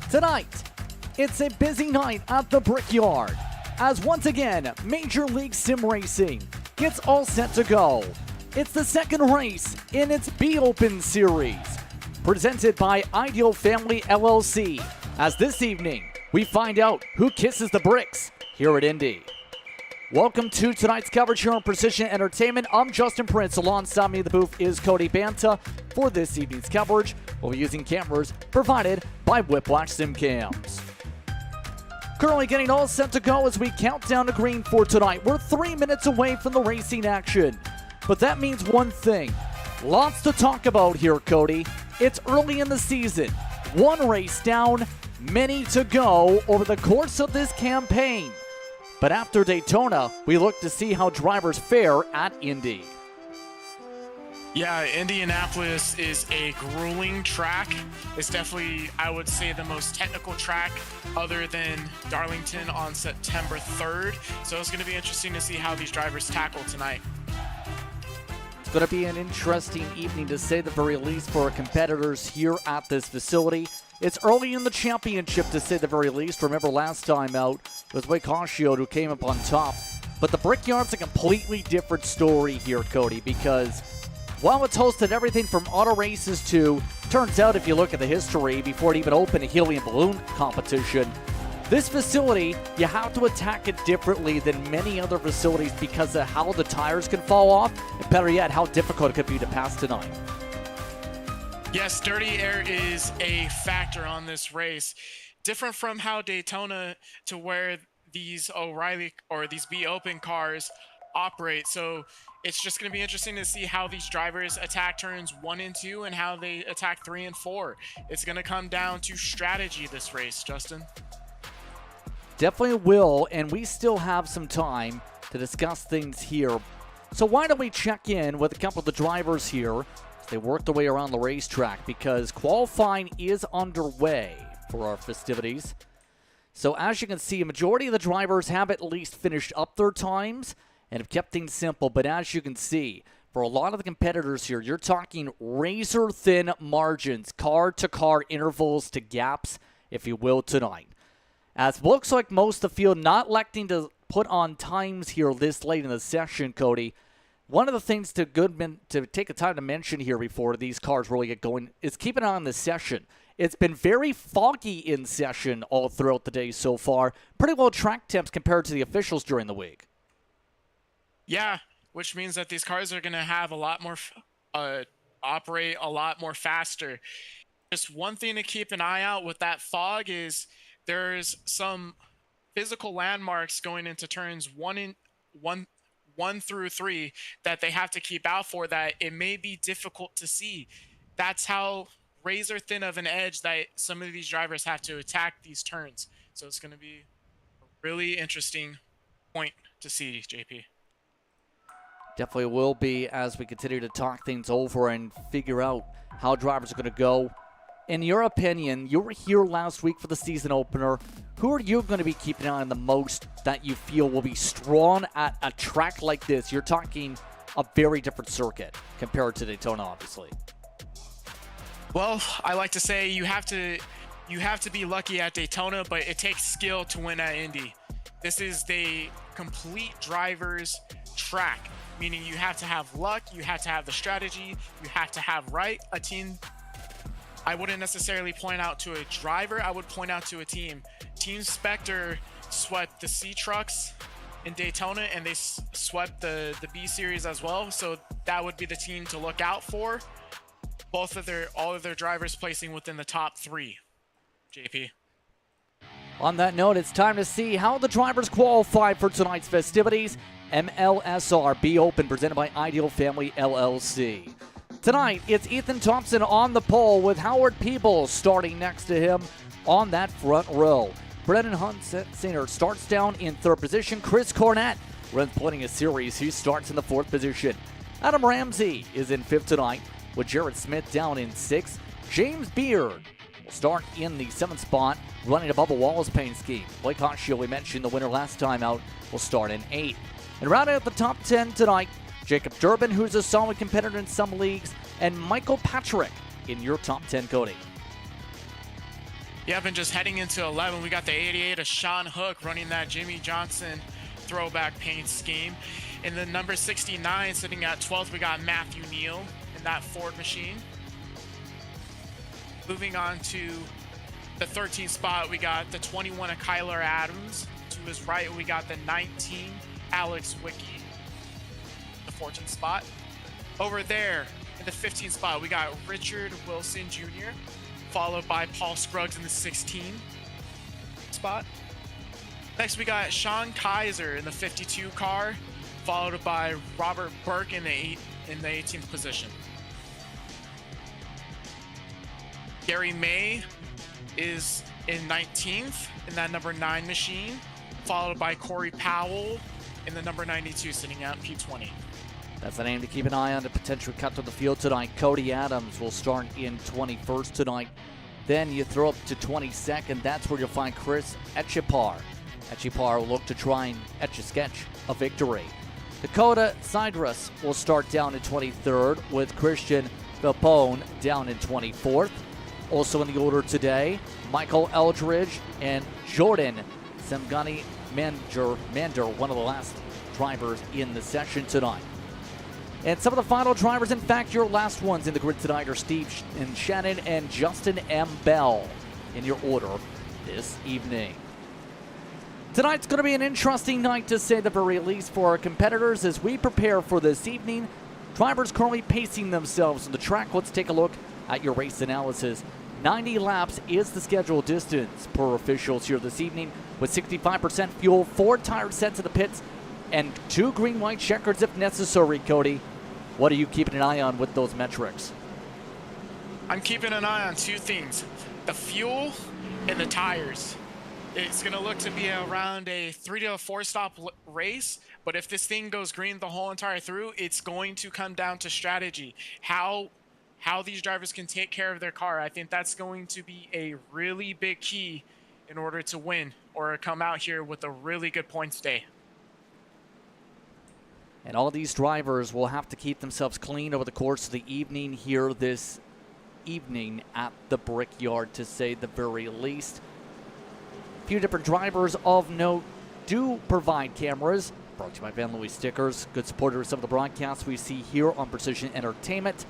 Tonight, it's a busy night at the Brickyard as once again, Major League Sim Racing gets all set to go. It's the second race in its Be Open series, presented by Ideal Family LLC, as this evening we find out who kisses the bricks here at Indy. Welcome to tonight's coverage here on Precision Entertainment. I'm Justin Prince. Alongside me in the booth is Cody Banta. For this evening's coverage, we'll be using cameras provided by Whiplash Sim Cams. Currently getting all set to go as we count down to green for tonight. We're 3 minutes away from the racing action. But that means one thing. Lots to talk about here, Cody. It's early in the season. One race down, many to go over the course of this campaign. But after Daytona, we look to see how drivers fare at Indy. Yeah, Indianapolis is a grueling track. It's definitely, I would say, the most technical track other than Darlington on September 3rd. So it's going to be interesting to see how these drivers tackle tonight. It's going to be an interesting evening, to say the very least, for our competitors here at this facility. It's early in the championship, to say the very least. Remember last time out, it was Wake Horshield who came up on top. But the Brickyard's a completely different story here, Cody, because while it's hosted everything from auto races to, turns out if you look at the history, before it even opened a helium balloon competition, this facility, you have to attack it differently than many other facilities because of how the tires can fall off, and better yet, how difficult it could be to pass tonight. Yes, dirty air is a factor on this race. Different from how Daytona, to where these O'Reilly or these Be Open cars operate. So it's just going to be interesting to see how these drivers attack turns 1 and 2 and how they attack 3 and 4. It's going to come down to strategy this race, Justin. Definitely will, and we still have some time to discuss things here. So why don't we check in with a couple of the drivers here as they work their way around the racetrack, because qualifying is underway for our festivities. So as you can see, a majority of the drivers have at least finished up their times and have kept things simple. But as you can see, for a lot of the competitors here, you're talking razor-thin margins, car-to-car intervals to gaps, if you will, tonight. As it looks like most of the field not electing to put on times here this late in the session, Cody, one of the things to take a time to mention here before these cars really get going is keep an eye on the session. It's been very foggy in session all throughout the day so far. Pretty low track temps compared to the officials during the week. Yeah, which means that these cars are going to have a lot more, operate a lot more faster. Just one thing to keep an eye out with that fog is there's some physical landmarks going into turns 1 through 3 that they have to keep out for, that it may be difficult to see. That's how razor thin of an edge that some of these drivers have to attack these turns. So it's going to be a really interesting point to see, JP. Definitely will be, as we continue to talk things over and figure out how drivers are going to go. In your opinion, you were here last week for the season opener. Who are you going to be keeping an eye on the most that you feel will be strong at a track like this? You're talking a very different circuit compared to Daytona, obviously. Well, I like to say you have to be lucky at Daytona, but it takes skill to win at Indy. This is the complete driver's track, meaning you have to have luck, you have to have the strategy, you have to have a team. I wouldn't necessarily point out to a driver, I would point out to a team. Team Spectre swept the C trucks in Daytona, and they swept the B series as well. So that would be the team to look out for. All of their drivers placing within the top 3. JP. On that note, it's time to see how the drivers qualify for tonight's festivities. MLSR Be Open, presented by Ideal Family LLC. Tonight, it's Ethan Thompson on the pole with Howard Peebles starting next to him on that front row. Brendan Hunsinger starts down in 3rd position. Chris Cornett runs plenty of series. He starts in the 4th position. Adam Ramsey is in 5th tonight, with Jared Smith down in 6th. James Beard will start in the 7th spot, running above a Wallace paint scheme. Blake Hochschild, we mentioned the winner last time out, will start in 8th. And rounding out the top 10 tonight, Jacob Durbin, who's a solid competitor in some leagues, and Michael Patrick in your top 10, Cody. Yep, and just heading into 11, we got the 88 of Sean Hook running that Jimmy Johnson throwback paint scheme. In the number 69, sitting at 12th, we got Matthew Neal in that Ford machine. Moving on to the 13th spot, we got the 21 of Kyler Adams. To his right, we got the 19 Alex Wicki, the 14th spot. Over there, in the 15th spot, we got Richard Wilson Jr., followed by Paul Scruggs in the 16th spot. Next, we got Sean Kaiser in the 52 car, followed by Robert Burke in the 18th position. Gary May is in 19th in that number 9 machine, followed by Corey Powell in the number 92, sitting at P20. That's a name to keep an eye on to potentially cut to the field tonight. Cody Adams will start in 21st tonight. Then you throw up to 22nd. That's where you'll find Chris Etchipar. Etchipar will look to try and etch-a-sketch a victory. Dakota Sidrus will start down in 23rd with Christian Vapone down in 24th. Also in the order today, Michael Eldridge and Jordan Semgani Mander, one of the last drivers in the session tonight. And some of the final drivers, in fact, your last ones in the grid tonight are Steve and Shannon and Justin M. Bell in your order this evening. Tonight's going to be an interesting night, to say the very least, for our competitors as we prepare for this evening. Drivers currently pacing themselves on the track. Let's take a look at your race analysis. 90 laps is the scheduled distance per officials here this evening, with 65% fuel, 4 tires sent to the pits, and 2 green-white checkers if necessary. Cody, what are you keeping an eye on with those metrics? I'm keeping an eye on 2 things: the fuel and the tires. It's going to look to be around a 3 to 4 stop race, but if this thing goes green the whole entire through, it's going to come down to strategy. How these drivers can take care of their car. I think that's going to be a really big key in order to win or come out here with a really good points day. And all these drivers will have to keep themselves clean over the course of the evening here this evening at the Brickyard, to say the very least. A few different drivers of note do provide cameras. Brought to you by Van Louis Stickers, good supporters of the broadcast we see here on Precision Entertainment.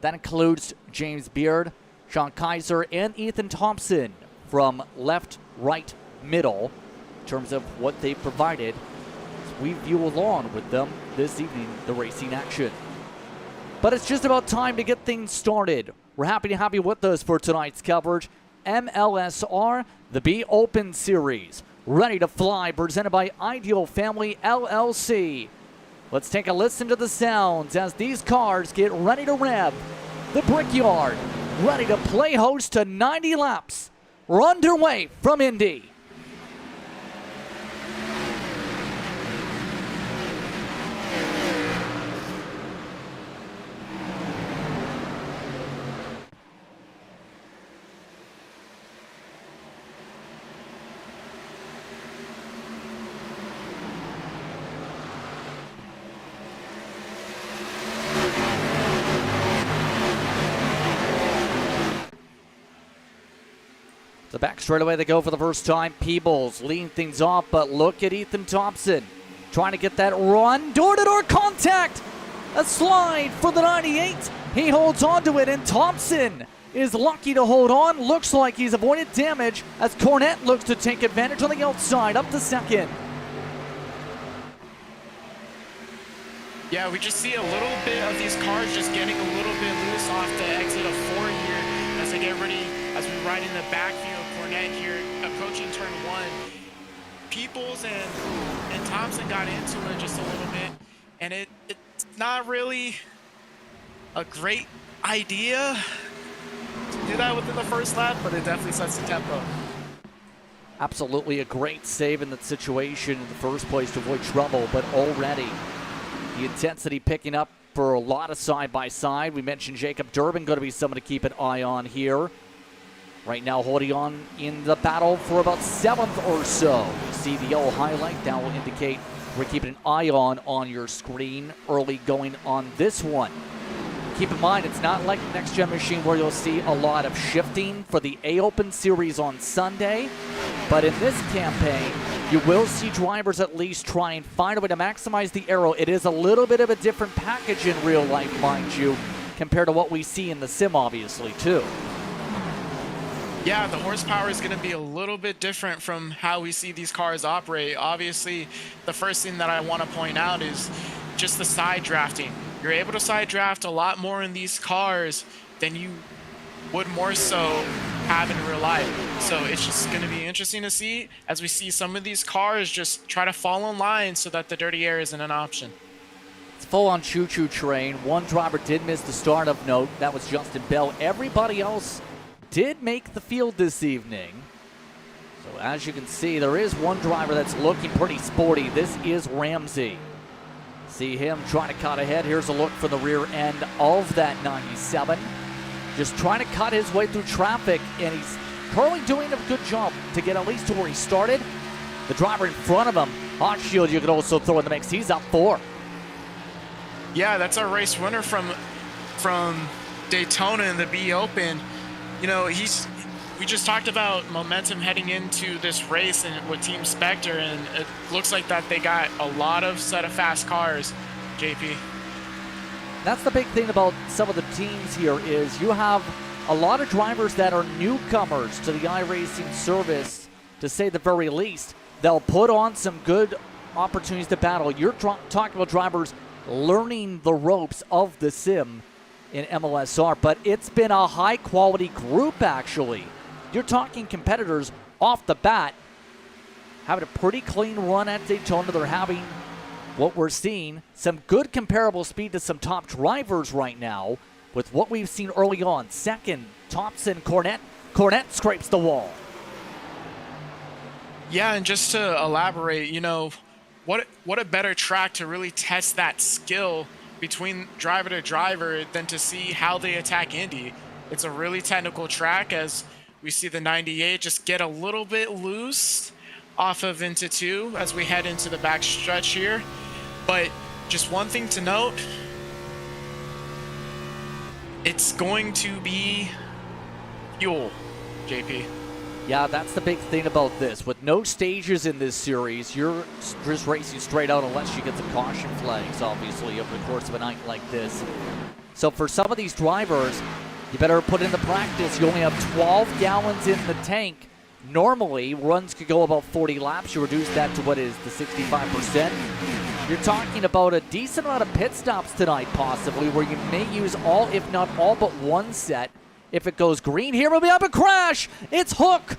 That includes James Beard, Sean Kaiser, and Ethan Thompson from left, right, middle in terms of what they provided as we view along with them this evening, the racing action. But it's just about time to get things started. We're happy to have you with us for tonight's coverage. MLSR, the B Open Series, ready to fly, presented by Ideal Family LLC. Let's take a listen to the sounds as these cars get ready to rev. The Brickyard, ready to play host to 90 laps. We're underway from Indy. The back straightaway they go for the first time. Peebles leading things off, but look at Ethan Thompson trying to get that run. Door-to-door contact. A slide for the 98. He holds on to it, and Thompson is lucky to hold on. Looks like he's avoided damage as Cornette looks to take advantage on the outside, up to second. Yeah, we just see a little bit of these cars just getting a little bit loose off the exit of 4 here as they get ready, as we ride in the backfield. Cornette here approaching turn 1. Peoples and Thompson got into it just a little bit, and it's not really a great idea to do that within the first lap, but it definitely sets the tempo. Absolutely a great save in that situation in the first place to avoid trouble, but already the intensity picking up for a lot of side-by-side. We mentioned Jacob Durbin going to be someone to keep an eye on here. Right now holding on in the battle for about 7th or so. You see the yellow highlight. That will indicate we're keeping an eye on your screen early going on this one. keep in mind, it's not like the next gen machine where you'll see a lot of shifting for the A Open Series on Sunday. But in this campaign, you will see drivers at least try and find a way to maximize the aero. It is a little bit of a different package in real life, mind you, compared to what we see in the sim, obviously, too. Yeah, the horsepower is going to be a little bit different from how we see these cars operate. Obviously, the first thing that I want to point out is just the side drafting. You're able to side draft a lot more in these cars than you would more so have in real life. So it's just going to be interesting to see as we see some of these cars just try to fall in line so that the dirty air isn't an option. It's full-on choo-choo train. One driver did miss the start of note. That was Justin Bell. Everybody else did make the field this evening. So as you can see, there is one driver that's looking pretty sporty. This is Ramsey. See him trying to cut ahead. Here's a look for the rear end of that 97. Just trying to cut his way through traffic, and he's currently doing a good job to get at least to where he started. The driver in front of him, Hot Shield, you could also throw in the mix. He's up 4. Yeah, that's our race winner from Daytona in the B Open. You know, we just talked about momentum heading into this race and with Team Spectre, and it looks like that they got a lot of set of fast cars, JP. That's the big thing about some of the teams here is you have a lot of drivers that are newcomers to the iRacing service, to say the very least. They'll put on some good opportunities to battle. You're talking about drivers learning the ropes of the sim in MLSR, but it's been a high-quality group, actually. You're talking competitors off the bat having a pretty clean run at Daytona. They're having what we're seeing, some good comparable speed to some top drivers right now with what we've seen early on. Second, Thompson, Cornette. Cornette scrapes the wall. Yeah, and just to elaborate, you know, what a better track to really test that skill between driver to driver than to see how they attack Indy. It's a really technical track as we see the 98 just get a little bit loose off of into 2 as we head into the back stretch here. But just one thing to note, it's going to be fuel, JP. Yeah, that's the big thing about this. With no stages in this series, you're just racing straight out unless you get some caution flags, obviously, over the course of a night like this. So for some of these drivers, you better put in the practice. You only have 12 gallons in the tank. Normally, runs could go about 40 laps. You reduce that to what is the 65%. You're talking about a decent amount of pit stops tonight, possibly, where you may use all, if not all but one set. If it goes green, here will be up a crash. It's Hook.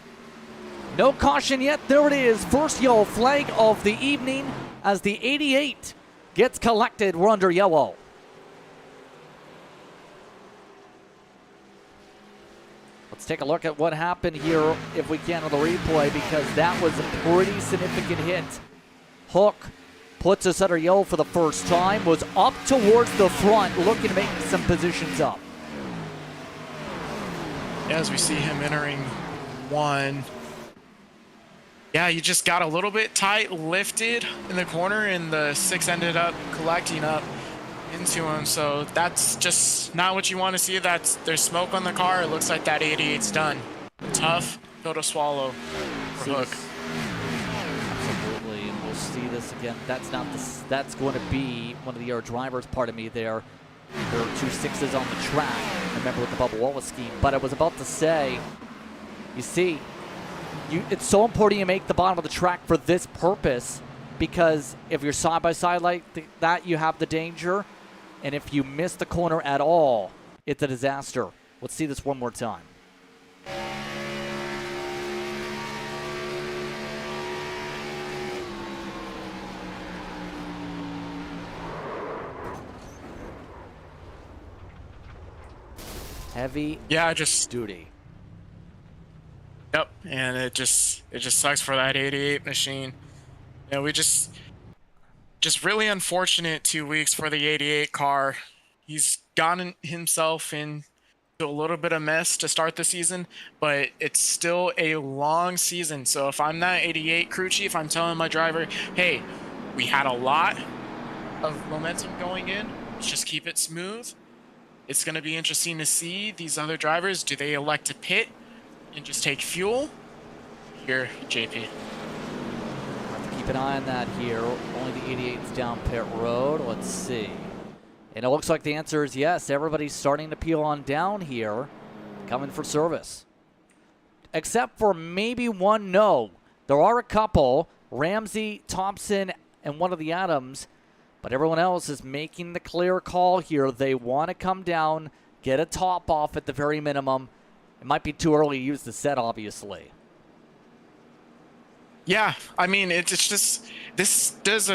No caution yet. There it is. First yellow flag of the evening as the 88 gets collected. We're under yellow. Let's take a look at what happened here, if we can, on the replay, because that was a pretty significant hit. Hook puts us under yellow for the first time, was up towards the front, looking to make some positions up. As we see him entering 1. Yeah, you just got a little bit tight, lifted in the corner, and the 6 ended up collecting up into him. So that's just not what you want to see. There's smoke on the car. It looks like that 88's done. Tough pill to swallow for Hook. Absolutely, and we'll see this again. That's going to be one of the drivers part of me there. There are 2 6s on the track. Remember with the bubble wall scheme. But I was about to say, you see, it's so important you make the bottom of the track for this purpose, because if you're side by side like that, you have the danger. And if you miss the corner at all, it's a disaster. Let's see this one more time. Heavy duty. Yep, and it just sucks for that 88 machine. You know, we just really unfortunate 2 weeks for the 88 car. He's gotten himself into a little bit of mess to start the season, but it's still a long season. So if I'm that 88 crew chief, I'm telling my driver, hey, we had a lot of momentum going in. Let's just keep it smooth. It's going to be interesting to see these other drivers. Do they elect to pit and just take fuel? Here, JP. Keep an eye on that here. Only the 88's down pit road. Let's see. And it looks like the answer is yes. Everybody's starting to peel on down here, coming for service. Except for maybe one no. There are a couple, Ramsey, Thompson, and one of the Adams, but everyone else is making the clear call here. They want to come down, get a top off at the very minimum. It might be too early to use the set, obviously. Yeah, I mean, it's just, this does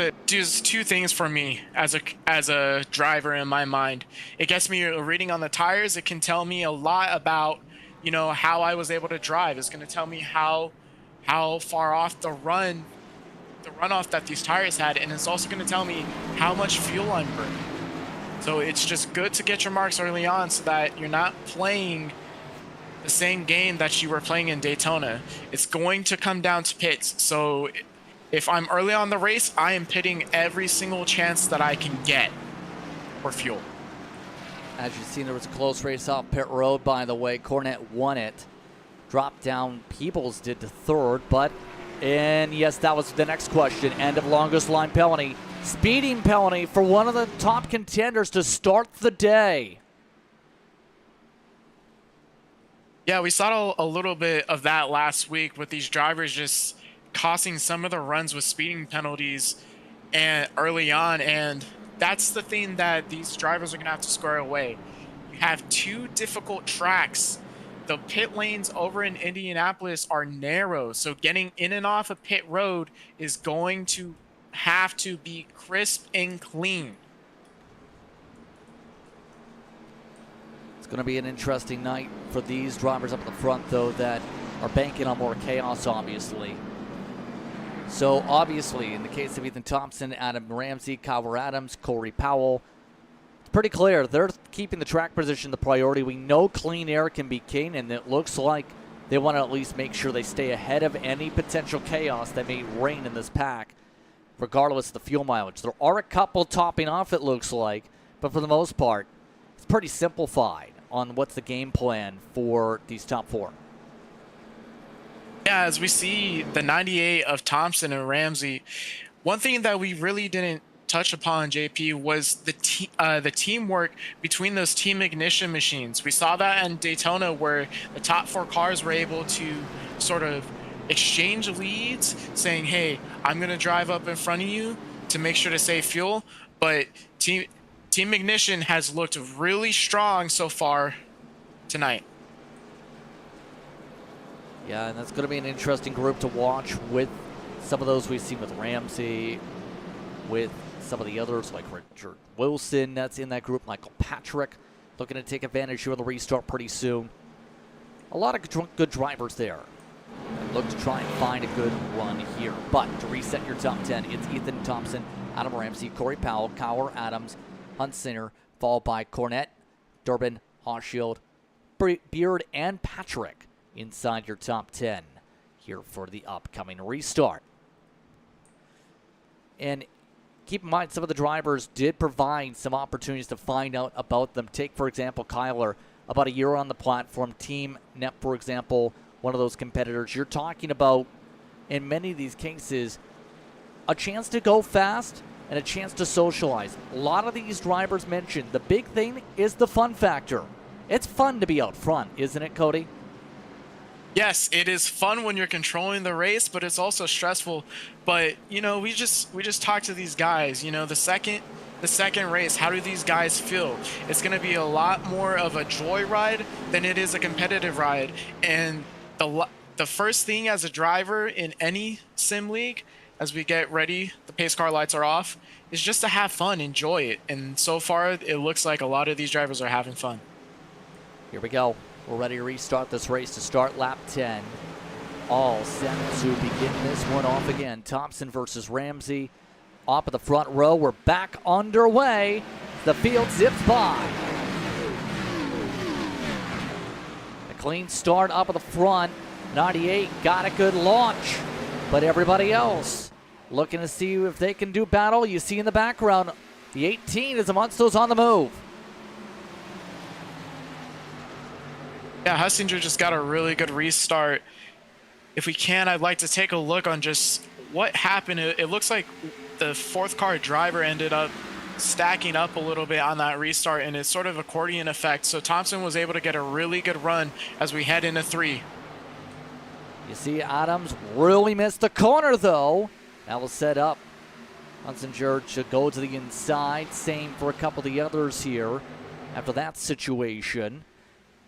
two things for me as a driver in my mind. It gets me a reading on the tires. It can tell me a lot about, you know, how I was able to drive. It's going to tell me how far off the runoff that these tires had, and it's also going to tell me how much fuel I'm burning. So it's just good to get your marks early on so that you're not playing the same game that you were playing in Daytona. It's going to come down to pits. So if I'm early on the race, I am pitting every single chance that I can get for fuel. As you've seen, there was a close race off pit road, by the way. Cornette won it. Dropped down, Peebles did to third, and yes, that was the next question. End of longest line penalty. Speeding penalty for one of the top contenders to start the day. Yeah, we saw a little bit of that last week with these drivers just costing some of the runs with speeding penalties and early on, and that's the thing that these drivers are going to have to square away. You have two difficult tracks. The pit lanes over in Indianapolis are narrow, so getting in and off a pit road is going to have to be crisp and clean. It's going to be an interesting night for these drivers up at the front, though, that are banking on more chaos, obviously. So, obviously, in the case of Ethan Thompson, Adam Ramsey, Kyle Adams, Corey Powell, it's pretty clear they're keeping the track position the priority. We know clean air can be king, and it looks like they want to at least make sure they stay ahead of any potential chaos that may reign in this pack, regardless of the fuel mileage. There are a couple topping off, it looks like, but for the most part, it's pretty simplified on what's the game plan for these top four. Yeah, as we see the 98 of Thompson and Ramsey, one thing that we really didn't touch upon, JP, was the teamwork between those team ignition machines. We saw that in Daytona where the top four cars were able to sort of exchange leads, saying, hey, I'm going to drive up in front of you to make sure to save fuel. But team ignition has looked really strong so far tonight. Yeah, and that's going to be an interesting group to watch with some of those we've seen with Ramsey, with some of the others like Richard Wilson that's in that group, Michael Patrick looking to take advantage here of the restart pretty soon. A lot of good drivers there. And look to try and find a good run here. But to reset your top 10, it's Ethan Thompson, Adam Ramsey, Corey Powell, Kyle Adams, Hunt Sinner, followed by Cornette, Durbin, Hochschild, Beard, and Patrick inside your top 10 here for the upcoming restart. And keep in mind, some of the drivers did provide some opportunities to find out about them. Take, for example, Kyler, about a year on the platform. Team Net, for example, one of those competitors. You're talking about, in many of these cases, a chance to go fast and a chance to socialize. A lot of these drivers mentioned the big thing is the fun factor. It's fun to be out front, isn't it, Cody? Yes, it is fun when you're controlling the race, but it's also stressful. But, you know, we just talked to these guys, you know, the second race, how do these guys feel? It's going to be a lot more of a joy ride than it is a competitive ride. And the first thing as a driver in any sim league, as we get ready, the pace car lights are off, is just to have fun, enjoy it. And so far, it looks like a lot of these drivers are having fun. Here we go. We're ready to restart this race to start lap 10. All set to begin this one off again. Thompson versus Ramsey. Off of the front row, we're back underway. The field zips by. A clean start up at the front. 98 got a good launch, but everybody else looking to see if they can do battle. You see in the background, the 18 is amongst those on the move. Yeah, Hussinger just got a really good restart. If we can, I'd like to take a look on just what happened. It looks like the fourth car driver ended up stacking up a little bit on that restart, and it's sort of accordion effect. So Thompson was able to get a really good run as we head into 3. You see Adams really missed the corner, though. That will set up Hussinger to go to the inside. Same for a couple of the others here after that situation.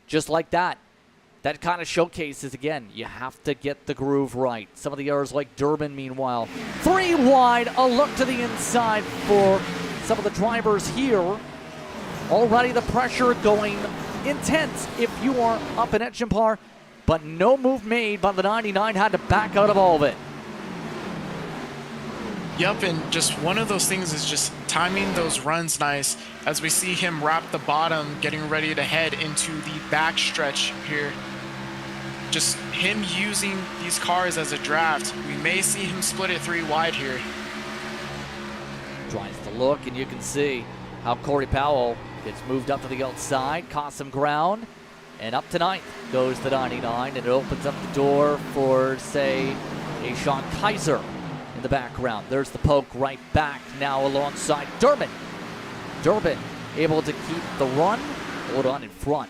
Just like that. That kind of showcases, again, you have to get the groove right. Some of the others like Durbin, meanwhile. 3 wide, a look to the inside for some of the drivers here. Already the pressure going intense if you are up in Echenpar, but no move made by the 99, had to back out of all of it. Yep, and just one of those things is just timing those runs nice as we see him wrap the bottom, getting ready to head into the back stretch here. Just him using these cars as a draft. We may see him split it 3 wide here. Tries to look, and you can see how Corey Powell gets moved up to the outside, costs some ground, and up to 9th goes the 99, and it opens up the door for, say, a Sean Kaiser in the background. There's the poke right back now alongside Durbin. Durbin able to keep the run, hold on in front.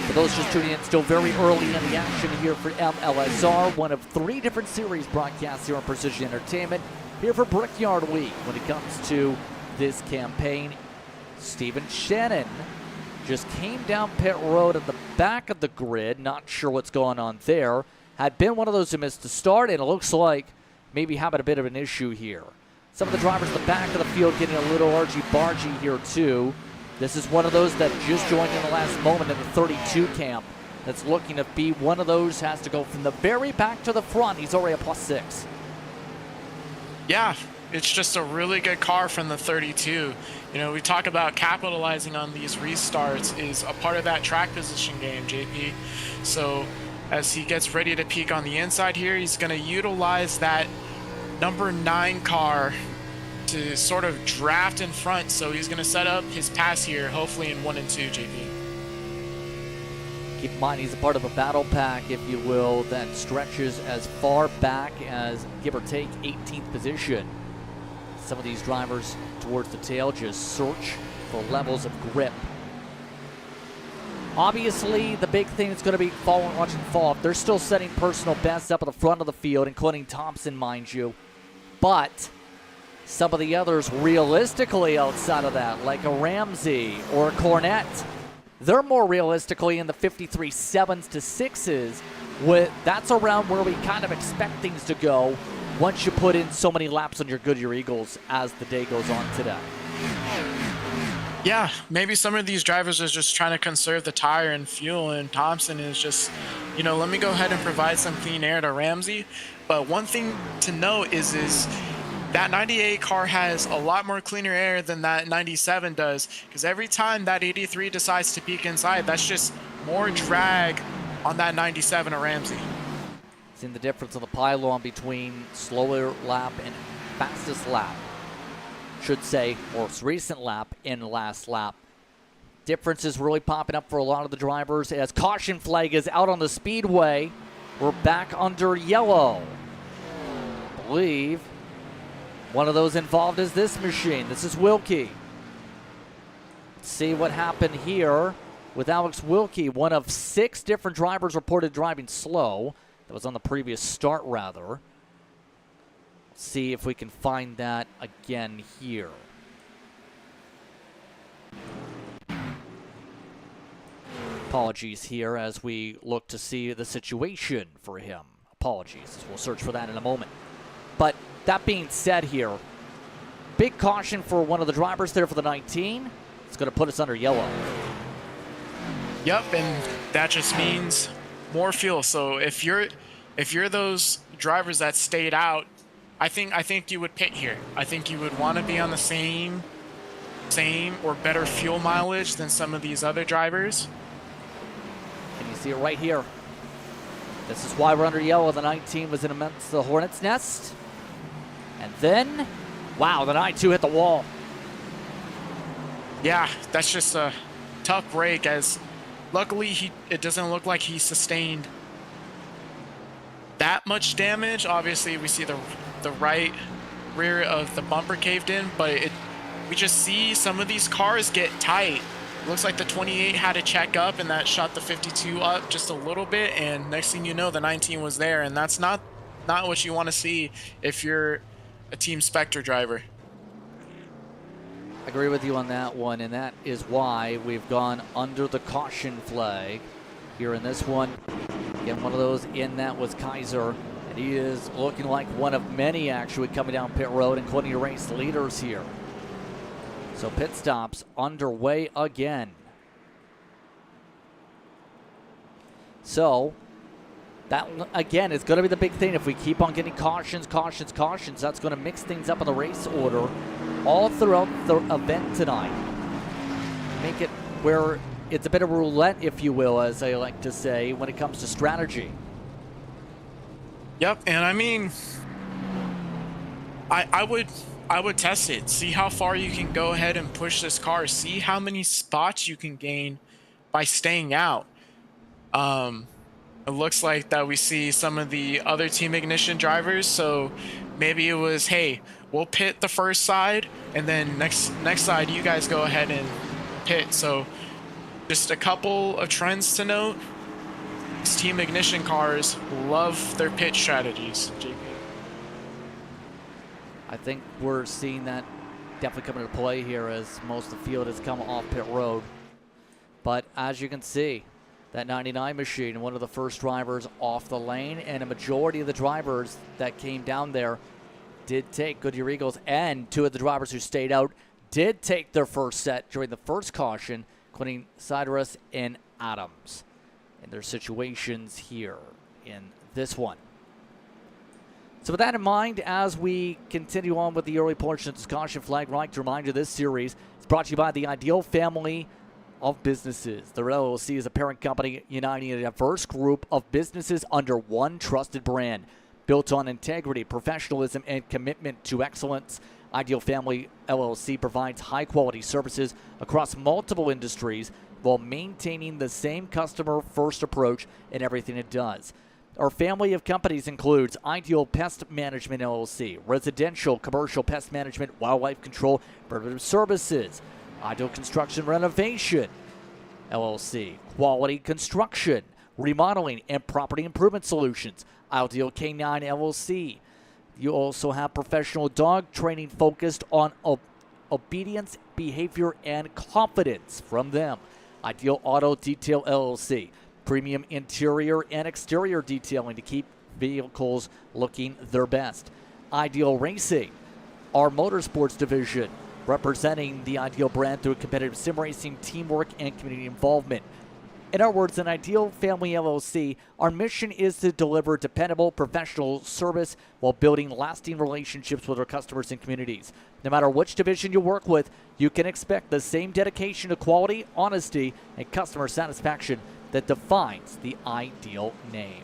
For those just tuning in, still very early in the action here for MLSR, one of 3 different series broadcasts here on Precision Entertainment, here for Brickyard Week. When it comes to this campaign, Steven Shannon just came down pit road at the back of the grid, not sure what's going on there. Had been one of those who missed the start, and it looks like maybe having a bit of an issue here. Some of the drivers at the back of the field getting a little argy-bargy here too. This is one of those that just joined in the last moment in the 32 camp. That's looking to be one of those, has to go from the very back to the front. He's already a +6. Yeah, it's just a really good car from the 32. You know, we talk about capitalizing on these restarts is a part of that track position game, JP. So as he gets ready to peak on the inside here, he's going to utilize that number 9 car to sort of draft in front. So he's going to set up his pass here, hopefully in 1 and 2, JP. Keep in mind, he's a part of a battle pack, if you will, that stretches as far back as, give or take, 18th position. Some of these drivers towards the tail just search for levels of grip. Obviously, the big thing is going to be watching fall. They're still setting personal bests up at the front of the field, including Thompson, mind you. But some of the others realistically outside of that, like a Ramsey or a Cornette, they're more realistically in the 53 7s to 6s. That's around where we kind of expect things to go once you put in so many laps on your Goodyear Eagles as the day goes on today. Yeah, maybe some of these drivers are just trying to conserve the tire and fuel, and Thompson is just, you know, let me go ahead and provide some clean air to Ramsey. But one thing to note is that 98 car has a lot more cleaner air than that 97 does, because every time that 83 decides to peek inside, that's just more drag on that 97 of Ramsey. Seeing the difference on the pylon between slower lap and fastest lap. Should say most recent lap and last lap. Difference is really popping up for a lot of the drivers as caution flag is out on the speedway. We're back under yellow. I believe one of those involved is this machine. This is Wilkie. Let's see what happened here with Alex Wilkie. One of 6 different drivers reported driving slow. That was on the previous start, rather. Let's see if we can find that again here. Apologies here as we look to see the situation for him. Apologies. We'll search for that in a moment. But that being said here, big caution for one of the drivers there for the 19. It's going to put us under yellow. Yep, and that just means more fuel. So if you're those drivers that stayed out, I think you would pit here. I think you would want to be on the same or better fuel mileage than some of these other drivers. Can you see it right here? This is why we're under yellow. The 19 was in amongst the Hornet's nest. And then, wow, the 92 hit the wall. Yeah, that's just a tough break as luckily, it doesn't look like he sustained that much damage. Obviously, we see the right rear of the bumper caved in, but we just see some of these cars get tight. It looks like the 28 had to check up, and that shot the 52 up just a little bit, and next thing you know, the 19 was there, and that's not what you want to see if you're a Team Spectre driver. I agree with you on that one, and that is why we've gone under the caution flag here in this one. Again, one of those in that was Kaiser, and he is looking like one of many actually coming down pit road, including your race leaders here. So pit stops underway again. So that, again, is going to be the big thing. If we keep on getting cautions, that's going to mix things up in the race order all throughout the event tonight. Make it where it's a bit of roulette, if you will, as I like to say, when it comes to strategy. Yep, and I mean, I would test it. See how far you can go ahead and push this car. See how many spots you can gain by staying out. It looks like that we see some of the other Team Ignition drivers. So maybe it was, hey, we'll pit the first side, and then next side you guys go ahead and pit. So just a couple of trends to note. These Team Ignition cars love their pit strategies, JP. I think we're seeing that definitely come into play here as most of the field has come off pit road. But as you can see, that 99 machine, one of the first drivers off the lane, and a majority of the drivers that came down there did take Goodyear Eagles, and two of the drivers who stayed out did take their first set during the first caution, including Siderus and Adams, in their situations here in this one. So with that in mind, as we continue on with the early portion of this caution flag, I'd like to remind you this series is brought to you by the Ideal Family of Businesses. The LLC is a parent company uniting a diverse group of businesses under one trusted brand. Built on integrity, professionalism, and commitment to excellence, Ideal Family LLC provides high-quality services across multiple industries while maintaining the same customer-first approach in everything it does. Our family of companies includes Ideal Pest Management LLC, Residential Commercial Pest Management, Wildlife Control, Preventative Services, Ideal Construction Renovation LLC, Quality Construction, Remodeling and Property Improvement Solutions, Ideal K9 LLC. You also have professional dog training focused on obedience, behavior, and confidence from them. Ideal Auto Detail LLC. Premium interior and exterior detailing to keep vehicles looking their best. Ideal Racing, our motorsports division, representing the Ideal brand through competitive sim racing, teamwork, and community involvement. In our words, in Ideal Family LLC, our mission is to deliver dependable professional service while building lasting relationships with our customers and communities. No matter which division you work with, you can expect the same dedication to quality, honesty, and customer satisfaction that defines the Ideal name.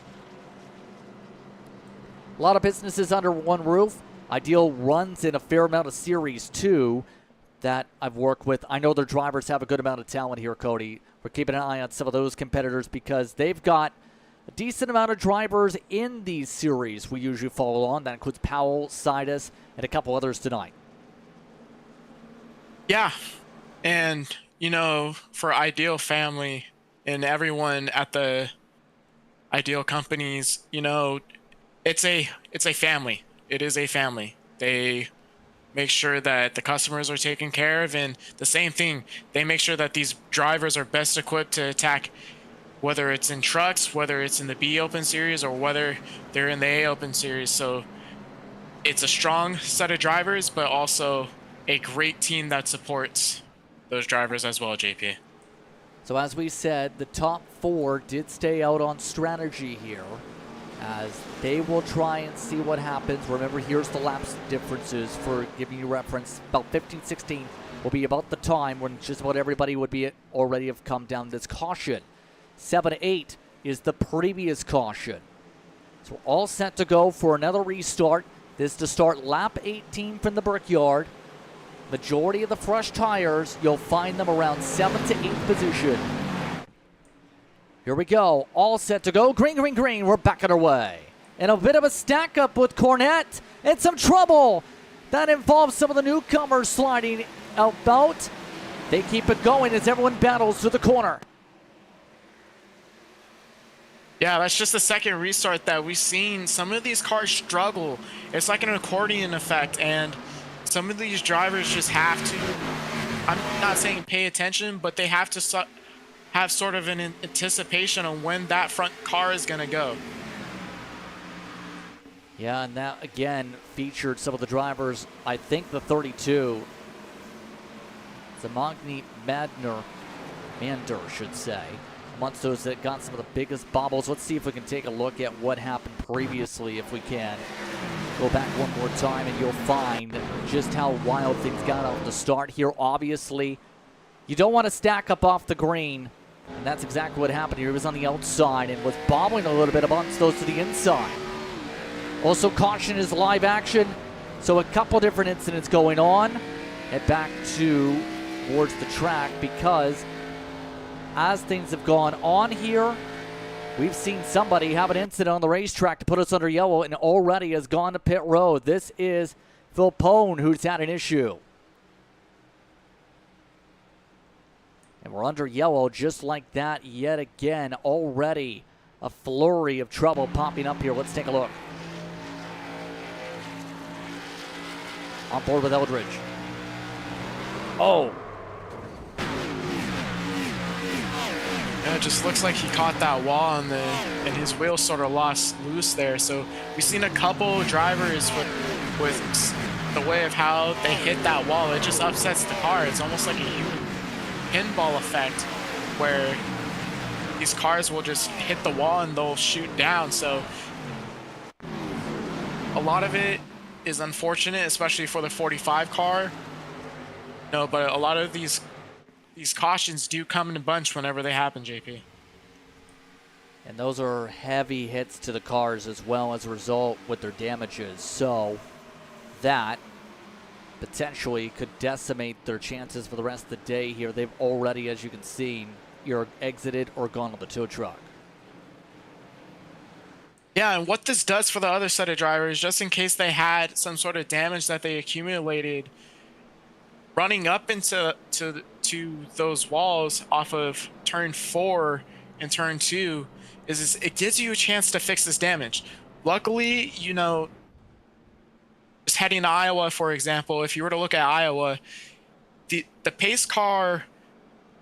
A lot of businesses under one roof. Ideal runs in a fair amount of Series 2 that I've worked with. I know their drivers have a good amount of talent here, Cody. We're keeping an eye on some of those competitors because they've got a decent amount of drivers in these series we usually follow on. That includes Powell, Sidus, and a couple others tonight. Yeah, and, you know, for Ideal Family and everyone at the Ideal companies, you know, it's a family. It is a family. They make sure that the customers are taken care of, and the same thing, they make sure that these drivers are best equipped to attack, whether it's in trucks, whether it's in the B Open Series, or whether they're in the A Open Series. So it's a strong set of drivers, but also a great team that supports those drivers as well, JP. So as we said, the top four did stay out on strategy here, as they will try and see what happens. Remember, here's the laps differences for giving you reference. About 15, 16 will be about the time when just about everybody would be already have come down this caution. 7 to 8 is the previous caution. So we're all set to go for another restart. This to start lap 18 from the Brickyard. Majority of the fresh tires, you'll find them around 7th to 8th position. Here we go. All set to go. Green, green, green. We're back on our way. And a bit of a stack up with Cornette. And some trouble. That involves some of the newcomers sliding about. They keep it going as everyone battles to the corner. Yeah, that's just the second restart that we've seen. Some of these cars struggle. It's like an accordion effect, and some of these drivers just have to, I'm not saying pay attention, but they have to have sort of an anticipation on when that front car is going to go. Yeah, and that again featured some of the drivers. I think the 32, Zamagni Mander should say, amongst those that got some of the biggest bobbles. Let's see if we can take a look at what happened previously, if we can. Go back one more time and you'll find just how wild things got off the start here. Obviously, you don't want to stack up off the green, and that's exactly what happened here. He was on the outside and was bobbling a little bit amongst those to the inside. Also, caution is live action, so a couple different incidents going on. Head back towards the track, because as things have gone on here, we've seen somebody have an incident on the racetrack to put us under yellow and already has gone to pit road. This is Phil Pone, who's had an issue. And we're under yellow just like that yet again. Already a flurry of trouble popping up here. Let's take a look. On board with Eldridge. Oh. Yeah, it just looks like he caught that wall and his wheel sort of lost loose there. So we've seen a couple drivers with the way of how they hit that wall. It just upsets the car. It's almost like a huge pinball effect where these cars will just hit the wall and they'll shoot down. So a lot of it is unfortunate, especially for the 45 car. No, but a lot of these cautions do come in a bunch whenever they happen, JP. And those are heavy hits to the cars as well as a result with their damages. So that potentially could decimate their chances for the rest of the day here. They've already, as you can see, either exited or gone on the tow truck. Yeah, and what this does for the other set of drivers, just in case they had some sort of damage that they accumulated running up into those walls off of turn 4 and turn 2, is it gives you a chance to fix this damage. Luckily, you know, just heading to Iowa, for example, if you were to look at Iowa, the pace car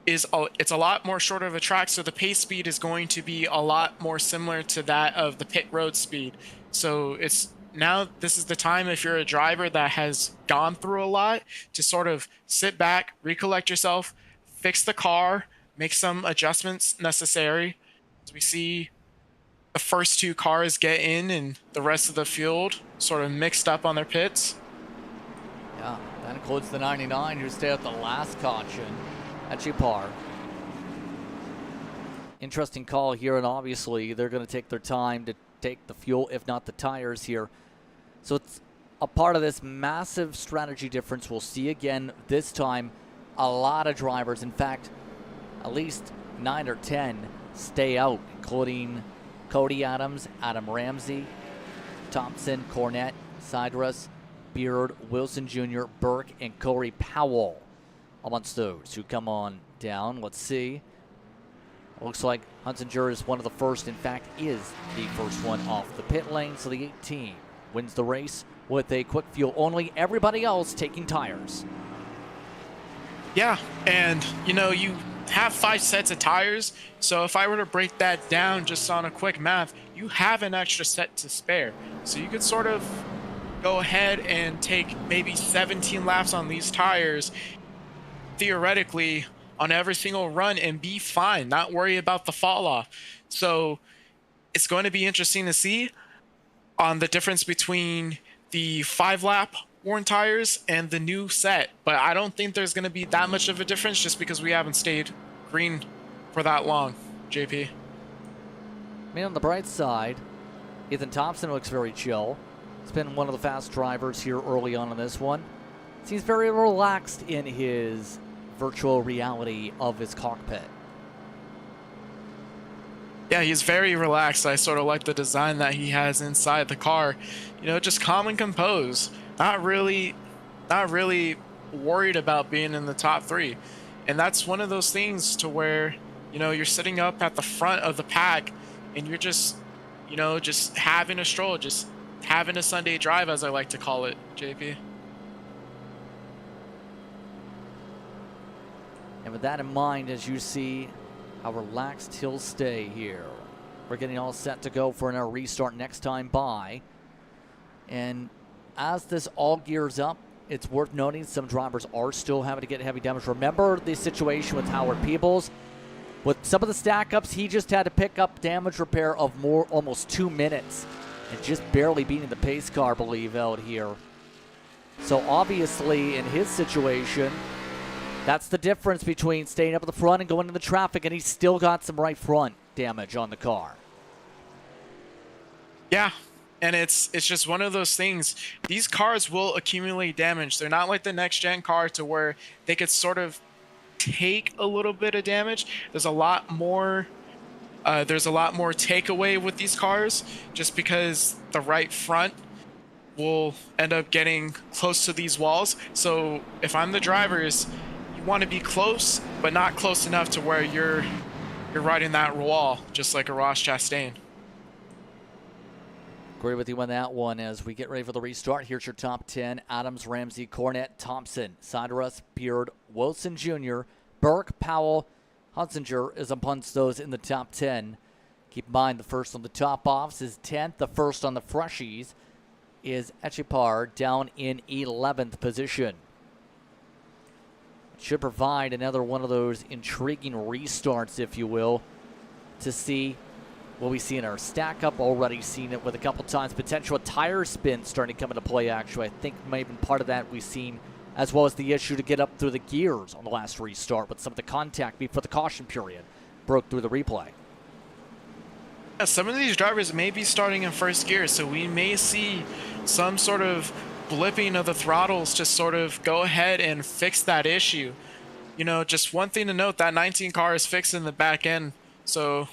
it's a lot more shorter of a track, so the pace speed is going to be a lot more similar to that of the pit road speed. So it's now, this is the time, if you're a driver that has gone through a lot, to sort of sit back, recollect yourself, fix the car, make some adjustments necessary. As we see the first two cars get in and the rest of the field sort of mixed up on their pits. Yeah, that includes the 99 who stayed at the last caution. Actually par. Interesting call here, and obviously they're going to take their time to take the fuel, if not the tires here. So it's a part of this massive strategy difference. We'll see again this time. A lot of drivers, in fact, at least 9 or 10 stay out, including Cody Adams, Adam Ramsey, Thompson, Cornette, Sidrus, Beard, Wilson Jr., Burke, and Corey Powell amongst those who come on down. Let's see. It looks like Hunsinger is one of the first, in fact, is the first one off the pit lane. So the 18 wins the race with a quick fuel only. Everybody else taking tires. Yeah, and you know, you have 5 sets of tires. So if I were to break that down just on a quick math, you have an extra set to spare. So you could sort of go ahead and take maybe 17 laps on these tires, theoretically, on every single run, and be fine, not worry about the fall off. So it's going to be interesting to see on the difference between the 5-lap worn tires and the new set, but I don't think there's going to be that much of a difference just because we haven't stayed green for that long, JP. I mean, on the bright side, Ethan Thompson looks very chill. He's been one of the fast drivers here early on in this one. Seems very relaxed in his virtual reality of his cockpit. Yeah, he's very relaxed. I sort of like the design that he has inside the car. Just calm and composed. Not really worried about being in the top three. And that's one of those things to where, you're sitting up at the front of the pack and you're just having a stroll, just having a Sunday drive, as I like to call it, JP. And with that in mind, as you see how relaxed he'll stay here, we're getting all set to go for another restart next time by. And as this all gears up, it's worth noting some drivers are still having to get heavy damage. Remember the situation with Howard Peebles? With some of the stack ups, he just had to pick up damage repair of almost 2 minutes and just barely beating the pace car, I believe, out here. So obviously in his situation, that's the difference between staying up at the front and going into the traffic, and he's still got some right front damage on the car. Yeah, and it's just one of those things. These cars will accumulate damage. They're not like the next gen car to where they could sort of take a little bit of damage. There's a lot more takeaway with these cars, just because the right front will end up getting close to these walls. So if I'm the drivers, you want to be close, but not close enough to where you're riding that wall, just like a Ross Chastain. Agree with you on that one. As we get ready for the restart, here's your top 10. Adams, Ramsey, Cornett, Thompson, Sideros, Beard, Wilson Jr., Burke, Powell, Hunsinger is amongst those in the top 10. Keep in mind the first on the top offs is 10th. The first on the freshies is Echipar down in 11th position. It should provide another one of those intriguing restarts, if you will, to see what we see in our stack up. Already seen it with a couple times. Potential tire spin starting to come into play, actually. I think maybe part of that we've seen, as well as the issue to get up through the gears on the last restart with some of the contact before the caution period broke through the replay. Yeah, some of these drivers may be starting in first gear, so we may see some sort of blipping of the throttles to sort of go ahead and fix that issue. Just one thing to note, that 19 car is fixed in the back end, so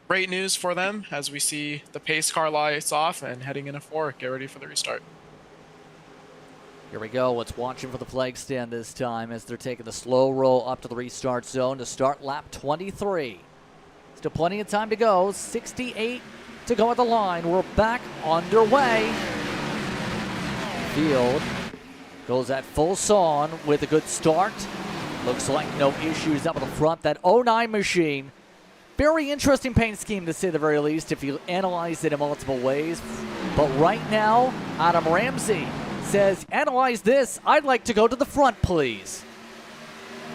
great news for them as we see the pace car lights off and heading into 4. Get ready for the restart. Here we go. Let's watch him for the flag stand this time as they're taking the slow roll up to the restart zone to start lap 23. Still plenty of time to go. 68 to go at the line. We're back underway. Field goes at full son with a good start. Looks like no issues up at the front. That 09 machine, very interesting paint scheme to say the very least if you analyze it in multiple ways. But right now, Adam Ramsey says, analyze this. I'd like to go to the front, please.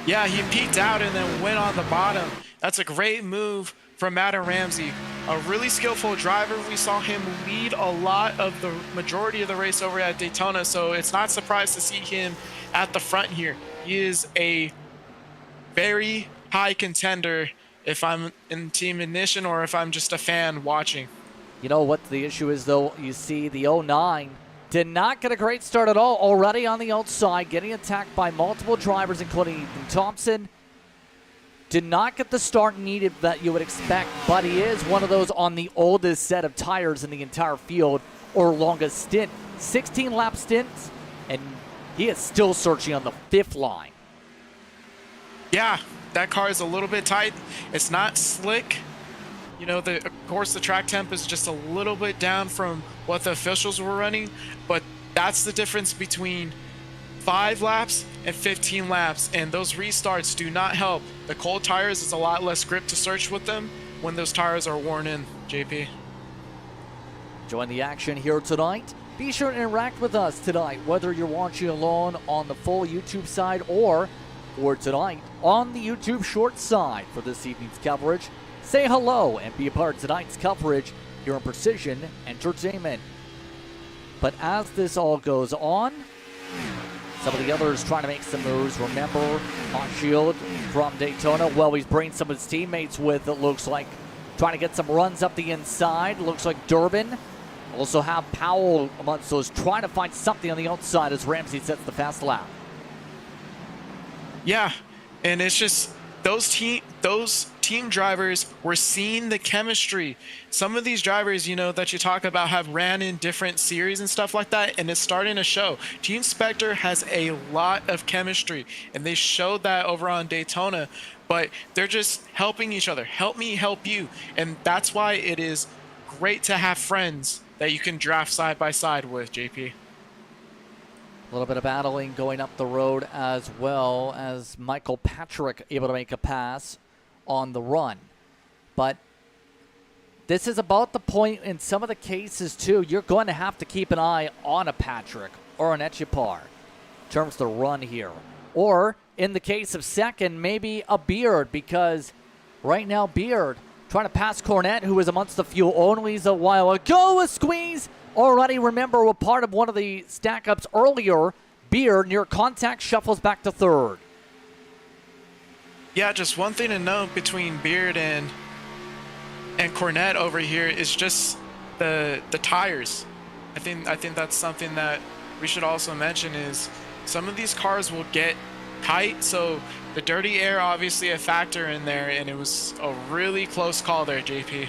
Yeah, he peeked out and then went on the bottom. That's a great move from Adam Ramsey. A really skillful driver. We saw him lead a lot of the majority of the race over at Daytona, so it's not surprised to see him at the front here. He is a very high contender if I'm in Team Ignition or if I'm just a fan watching. You know what the issue is, though? You see the 09 did not get a great start at all. Already on the outside, getting attacked by multiple drivers, including Ethan Thompson. Did not get the start needed that you would expect, but he is one of those on the oldest set of tires in the entire field, or longest stint. 16-lap stints, and he is still searching on the 5th line. Yeah, that car is a little bit tight. It's not slick. Of course, the track temp is just a little bit down from what the officials were running, but that's the difference between 5 laps and 15 laps, and those restarts do not help. The cold tires is a lot less grip to search with them when those tires are worn in, JP. Join the action here tonight. Be sure to interact with us tonight, whether you're watching alone on the full YouTube side or tonight on the YouTube short side for this evening's coverage. Say hello and be a part of tonight's coverage here on Precision Entertainment. But as this all goes on, some of the others trying to make some moves. Remember, on Shield from Daytona, well, he's bringing some of his teammates with, it looks like, trying to get some runs up the inside. Looks like Durbin. Also have Powell amongst those trying to find something on the outside as Ramsey sets the fast lap. Yeah, and it's just those team drivers, we're seeing the chemistry. Some of these drivers, you know, that you talk about have ran in different series and stuff like that, and it's starting to show. Team Spectre has a lot of chemistry, and they showed that over on Daytona, but they're just helping each other. Help me, help you. And that's why it is great to have friends that you can draft side by side with, JP. A little bit of battling going up the road as well, as Michael Patrick able to make a pass on the run. But this is about the point in some of the cases, too. You're going to have to keep an eye on a Patrick or an Echipar in terms of the run here. Or, in the case of second, maybe a Beard, because right now Beard trying to pass Cornette, who was amongst the fuel onlys a while ago. A squeeze. Already, remember, we're part of one of the stack-ups earlier. Beard, near contact, shuffles back to third. Yeah, just one thing to note between Beard and Cornette over here is just the tires. I think that's something that we should also mention is some of these cars will get tight, so the dirty air obviously a factor in there, and it was a really close call there, JP.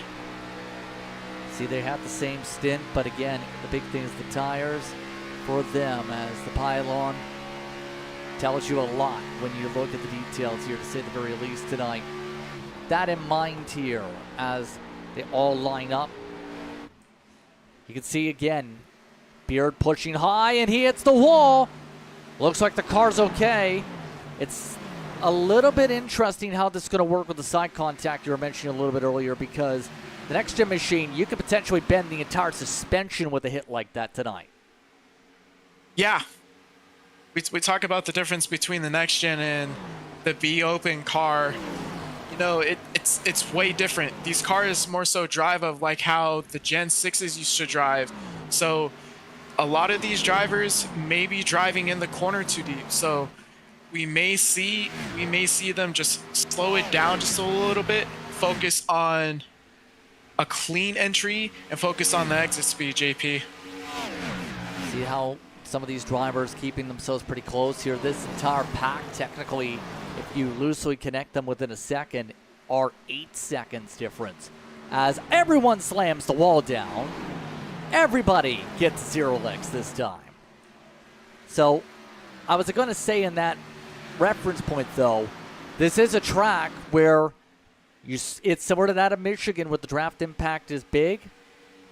See, they have the same stint, but again, the big thing is the tires for them, as the pylon tells you a lot when you look at the details here, to say the very least tonight. That in mind here, as they all line up. You can see again, Beard pushing high, and he hits the wall. Looks like the car's okay. It's a little bit interesting how this is going to work with the side contact you were mentioning a little bit earlier, because the next-gen machine, you could potentially bend the entire suspension with a hit like that tonight. Yeah. We talk about the difference between the next-gen and the B-Open car. You know, it's way different. These cars more so drive of like how the Gen 6s used to drive. So a lot of these drivers may be driving in the corner too deep. So we may see them just slow it down just a little bit, focus on a clean entry, and focus on the exit speed, JP. See how some of these drivers keeping themselves pretty close here. This entire pack, technically, if you loosely connect them within a second, are 8 seconds difference. As everyone slams the wall down, everybody gets 0 licks this time. So, I was going to say in that reference point, though, this is a track where it's similar to that of Michigan, where the draft impact is big.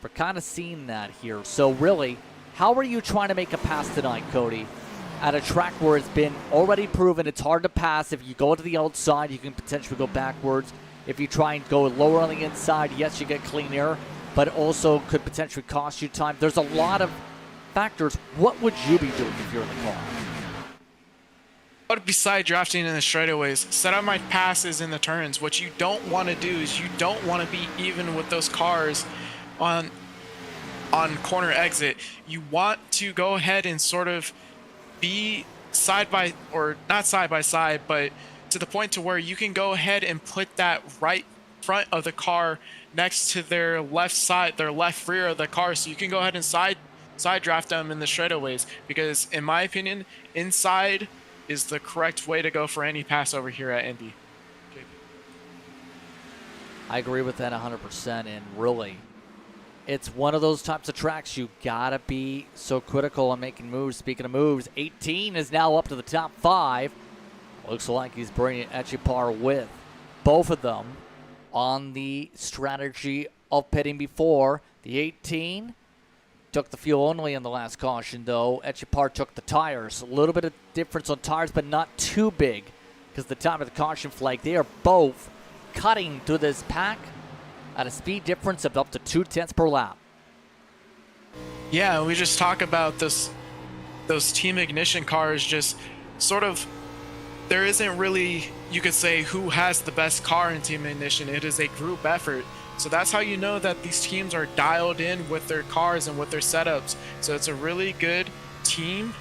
We're kind of seeing that here. So really, how are you trying to make a pass tonight, Cody, at a track where it's been already proven it's hard to pass? If you go to the outside, you can potentially go backwards. If you try and go lower on the inside, yes, you get clean air, but it also could potentially cost you time. There's a lot of factors. What would you be doing if you're in the car? But beside drafting in the straightaways, set up my passes in the turns. What you don't want to do is you don't want to be even with those cars on corner exit. You want to go ahead and sort of be not side by side, but to the point to where you can go ahead and put that right front of the car next to their left side, their left rear of the car, so you can go ahead and side draft them in the straightaways. Because in my opinion, inside is the correct way to go for any pass over here at Indy. I agree with that 100%, and really, it's one of those types of tracks you gotta be so critical on making moves. Speaking of moves, 18 is now up to the top 5. Looks like he's bringing Echipar with both of them on the strategy of pitting before. The 18 took the fuel only in the last caution, though. Echipar took the tires. A little bit of difference on tires, but not too big, because the time of the caution flag, they are both cutting through this pack at a speed difference of up to 0.2 per lap. Yeah, we just talk about those team ignition cars, just sort of, there isn't really, you could say, who has the best car in team ignition. It is a group effort. So that's how you know that these teams are dialed in with their cars and with their setups. So it's a really good team.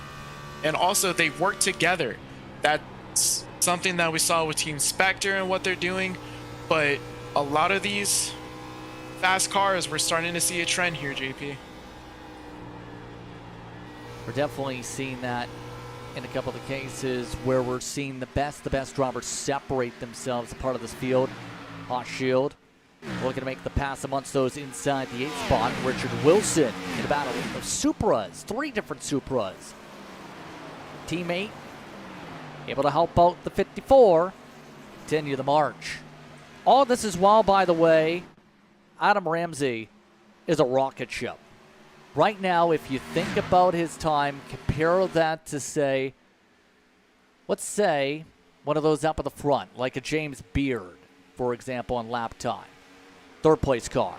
And also they work together. That's something that we saw with Team Spectre and what they're doing. But a lot of these fast cars, we're starting to see a trend here, JP. We're definitely seeing that in a couple of the cases where we're seeing the best drivers separate themselves as part of this field. Hot Shield looking to make the pass amongst those inside the 8 spot. Richard Wilson in a battle of Supras, 3 different Supras. Teammate able to help out the 54, continue the march. All this is while, by the way, Adam Ramsey is a rocket ship. Right now, if you think about his time, compare that to, say, let's say, one of those up at the front, like a James Beard, for example, on lap time. 3rd place car.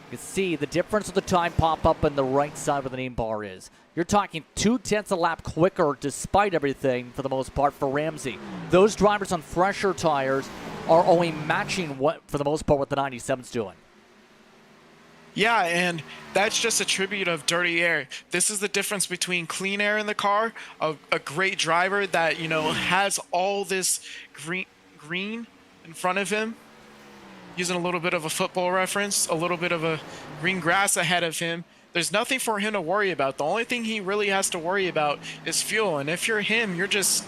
You can see the difference of the time pop up on the right side where the name bar is. You're talking 0.2 a lap quicker despite everything for the most part for Ramsey. Those drivers on fresher tires are only matching what, for the most part, what the 97's doing. Yeah, and that's just a tribute of dirty air. This is the difference between clean air in the car, a great driver that, you know, has all this green in front of him, using a little bit of a football reference, a little bit of a green grass ahead of him. There's nothing for him to worry about. The only thing he really has to worry about is fuel. And if you're him, you're just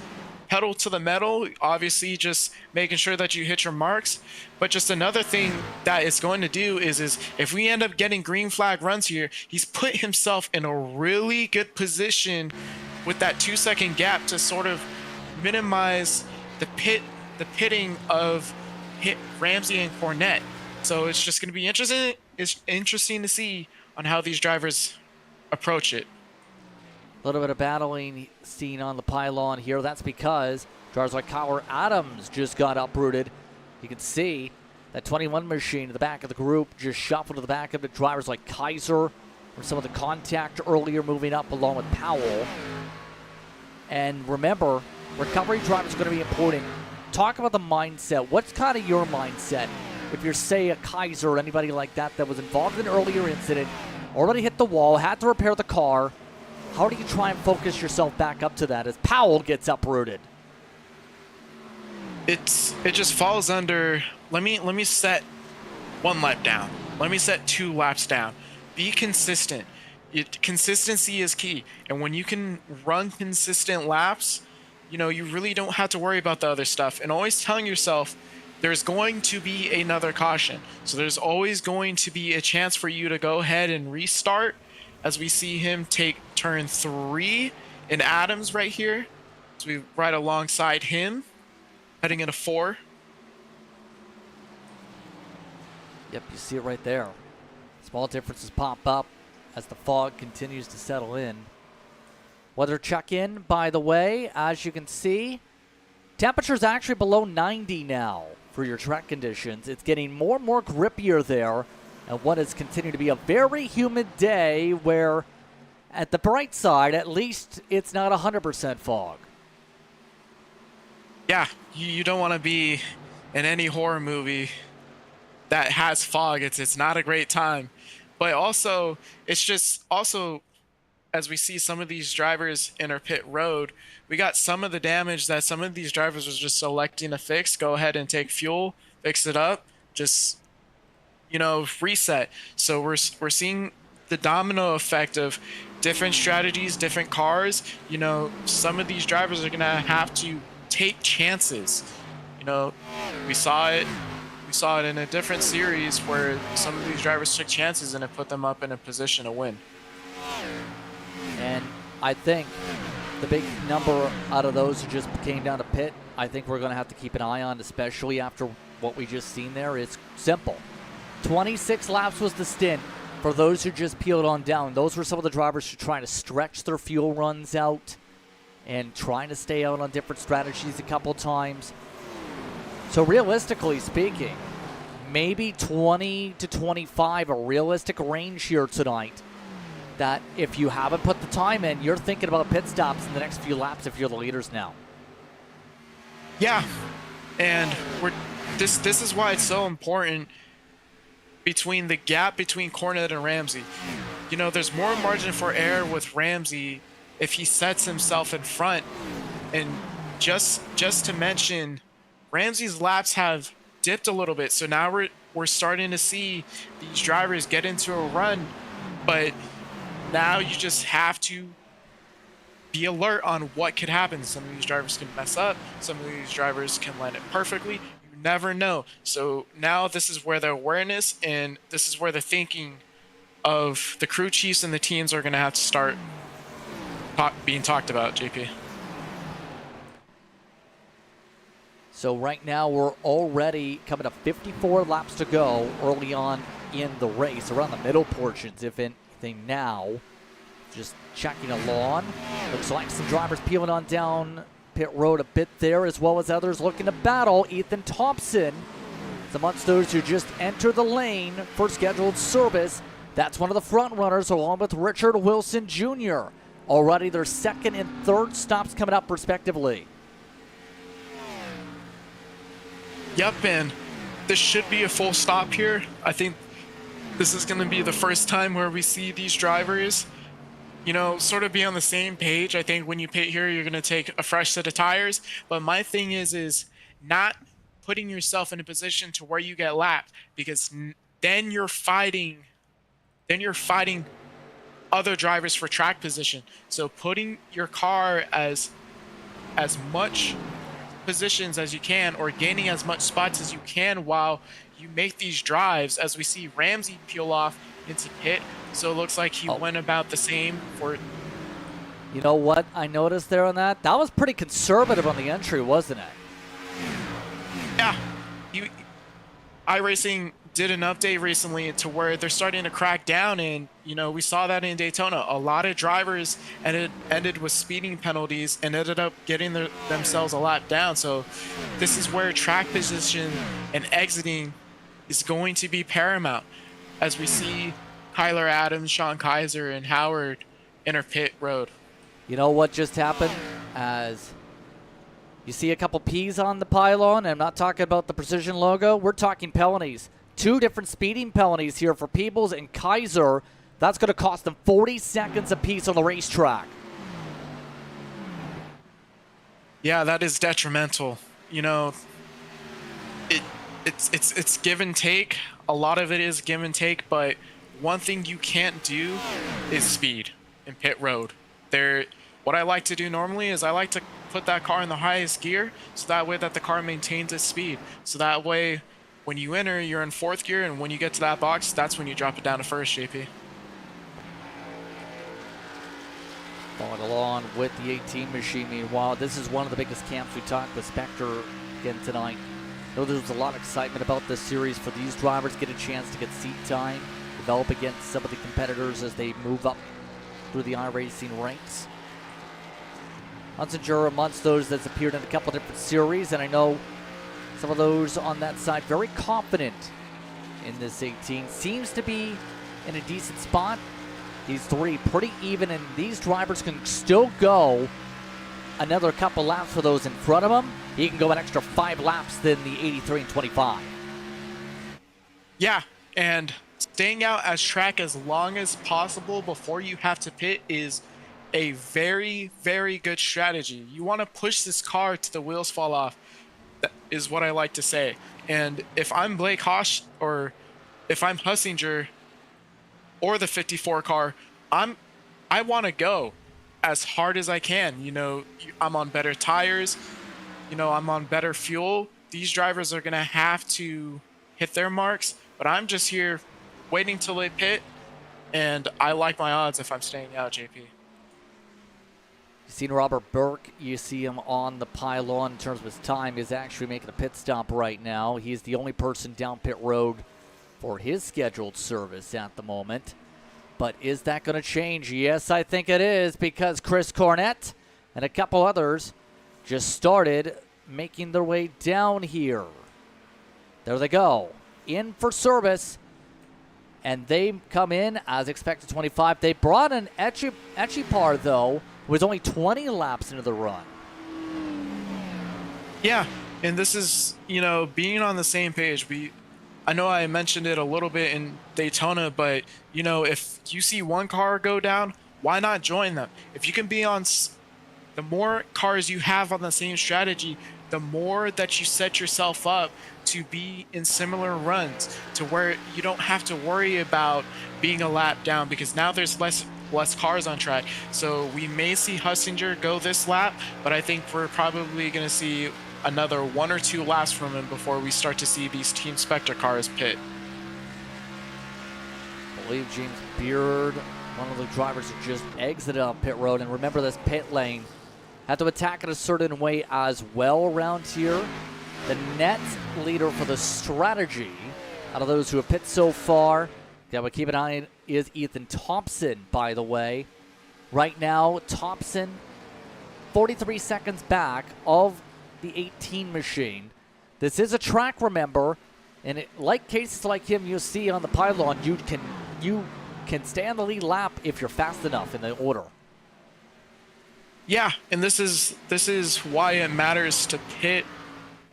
pedal to the metal, obviously just making sure that you hit your marks. But just another thing that it's going to do is if we end up getting green flag runs here, he's put himself in a really good position with that 2-second gap to sort of minimize the pitting of Ramsey and Cornette. So it's just going to be interesting. It's interesting to see on how these drivers approach it. A little bit of battling seen on the pylon here. That's because drivers like Kyler Adams just got uprooted. You can see that 21 machine in the back of the group just shuffled to the back of the drivers like Kaiser, from some of the contact earlier moving up along with Powell. And remember, recovery drivers are going to be important. Talk about the mindset. What's kind of your mindset if you're, say, a Kaiser or anybody like that was involved in an earlier incident, already hit the wall, had to repair the car? How do you try and focus yourself back up to that as Powell gets uprooted? It just falls under, let me set 1 lap down. Let me set 2 laps down. Be consistent. Consistency is key. And when you can run consistent laps, you know, you really don't have to worry about the other stuff. And always telling yourself there's going to be another caution. So there's always going to be a chance for you to go ahead and restart, as we see him take turn 3 in Adams right here. So we right alongside him, heading into 4. Yep, you see it right there. Small differences pop up as the fog continues to settle in. Weather check-in, by the way, as you can see, temperature's actually below 90 now for your track conditions. It's getting more and more grippier there, and what has continued to be a very humid day where, at the bright side, at least it's not 100% fog. Yeah, you don't want to be in any horror movie that has fog. It's not a great time. But also, it's just also, as we see some of these drivers enter pit road, we got some of the damage that some of these drivers was just selecting to fix. Go ahead and take fuel, fix it up, just, you know, reset. So we're seeing the domino effect of different strategies, different cars. You know, some of these drivers are going to have to take chances. You know, we saw it in a different series where some of these drivers took chances and it put them up in a position to win. And I think the big number out of those who just came down to pit, I think we're going to have to keep an eye on, especially after what we just seen there. It's simple. 26 laps was the stint for those who just peeled on down. Those were some of the drivers who trying to stretch their fuel runs out and trying to stay out on different strategies a couple times. So realistically speaking, maybe 20 to 25, a realistic range here tonight, that if you haven't put the time in, you're thinking about pit stops in the next few laps if you're the leaders now. Yeah, and this is why it's so important between the gap between Cornette and Ramsey. You know, there's more margin for error with Ramsey if he sets himself in front. And just to mention, Ramsey's laps have dipped a little bit, so now we're starting to see these drivers get into a run, but now you just have to be alert on what could happen. Some of these drivers can mess up. Some of these drivers can land it perfectly. You You never know. So now this is where the awareness and this is where the thinking of the crew chiefs and the teams are going to have to start being talked about, JP. So right now we're already coming up 54 laps to go early on in the race, around the middle portions, if anything now. Just checking along. Looks like some drivers peeling on down pit road a bit there, as well as others looking to battle. Ethan Thompson is amongst those who just entered the lane for scheduled service. That's one of the front runners, along with Richard Wilson Jr. Already their second and third stops coming up respectively. Yep, and this should be a full stop here. I think this is going to be the first time where we see these drivers, you know, sort of be on the same page. I think when you pit here, you're going to take a fresh set of tires. But my thing is not putting yourself in a position to where you get lapped, because then you're fighting other drivers for track position. So putting your car as much positions as you can, or gaining as much spots as you can while you make these drives, as we see Ramsey peel off into pit. So it looks like he went about the same for... You know what I noticed there on that? That was pretty conservative on the entry, wasn't it? Yeah. iRacing did an update recently to where they're starting to crack down, and you know, we saw that in Daytona. A lot of drivers ended with speeding penalties and ended up getting themselves a lap down. So this is where track position and exiting is going to be paramount, as we see Kyler Adams, Sean Kaiser, and Howard enter pit road. You know what just happened? As you see a couple P's on the pylon, and I'm not talking about the Precision logo, we're talking penalties. 2 different speeding penalties here for Peebles and Kaiser. That's going to cost them 40 seconds apiece on the racetrack. Yeah, that is detrimental. You know, it's give and take. A lot of it is give and take, but one thing you can't do is speed in pit road. What I like to do normally is I like to put that car in the highest gear, so that way that the car maintains its speed. So that way, when you enter, you're in 4th gear, and when you get to that box, that's when you drop it down to 1st, JP. Following along with the 18 machine. Meanwhile, this is one of the biggest camps. We talked with Spectre again tonight. I know there's a lot of excitement about this series for these drivers, get a chance to get seat time, develop against some of the competitors as they move up through the iRacing ranks. Hunsinger amongst those that's appeared in a couple different series, and I know some of those on that side very confident in this 18. Seems to be in a decent spot. These 3 pretty even, and these drivers can still go another couple laps for those in front of them. He can go an extra 5 laps than the 83 and 25. Yeah, and staying out as track as long as possible before you have to pit is a very, very good strategy. You want to push this car to the wheels fall off. That is what I like to say. And if I'm Blake Hosh, or if I'm Hussinger, or the 54 car, I want to go as hard as I can. You know, I'm on better tires. You know, I'm on better fuel. These drivers are going to have to hit their marks, but I'm just here waiting till they pit, and I like my odds if I'm staying out, JP. You've seen Robert Burke. You see him on the pylon in terms of his time. He's actually making a pit stop right now. He's the only person down pit road for his scheduled service at the moment. But is that going to change? Yes, I think it is, because Chris Cornett and a couple others just started making their way down here. There they go, in for service. And they come in as expected, 25. They brought an Echipar, though, who was only 20 laps into the run. Yeah, and this is, you know, being on the same page. I know I mentioned it a little bit in Daytona, but, you know, if you see one car go down, why not join them? If you can be on, the more cars you have on the same strategy, the more that you set yourself up to be in similar runs, to where you don't have to worry about being a lap down, because now there's less cars on track. So we may see Hussinger go this lap, but I think we're probably going to see another 1 or 2 laps from him before we start to see these Team Spectre cars pit. I believe James Beard, one of the drivers who just exited on pit road. And remember, this pit lane had to attack in a certain way as well around here. The net leader for the strategy out of those who have pit so far, yeah, but keep an eye on, is Ethan Thompson, by the way. Right now, Thompson 43 seconds back of the 18 machine. This is a track, remember, and like cases like him you see on the pylon, you can stay on the lead lap if you're fast enough in the order. Yeah, and this is why it matters to pit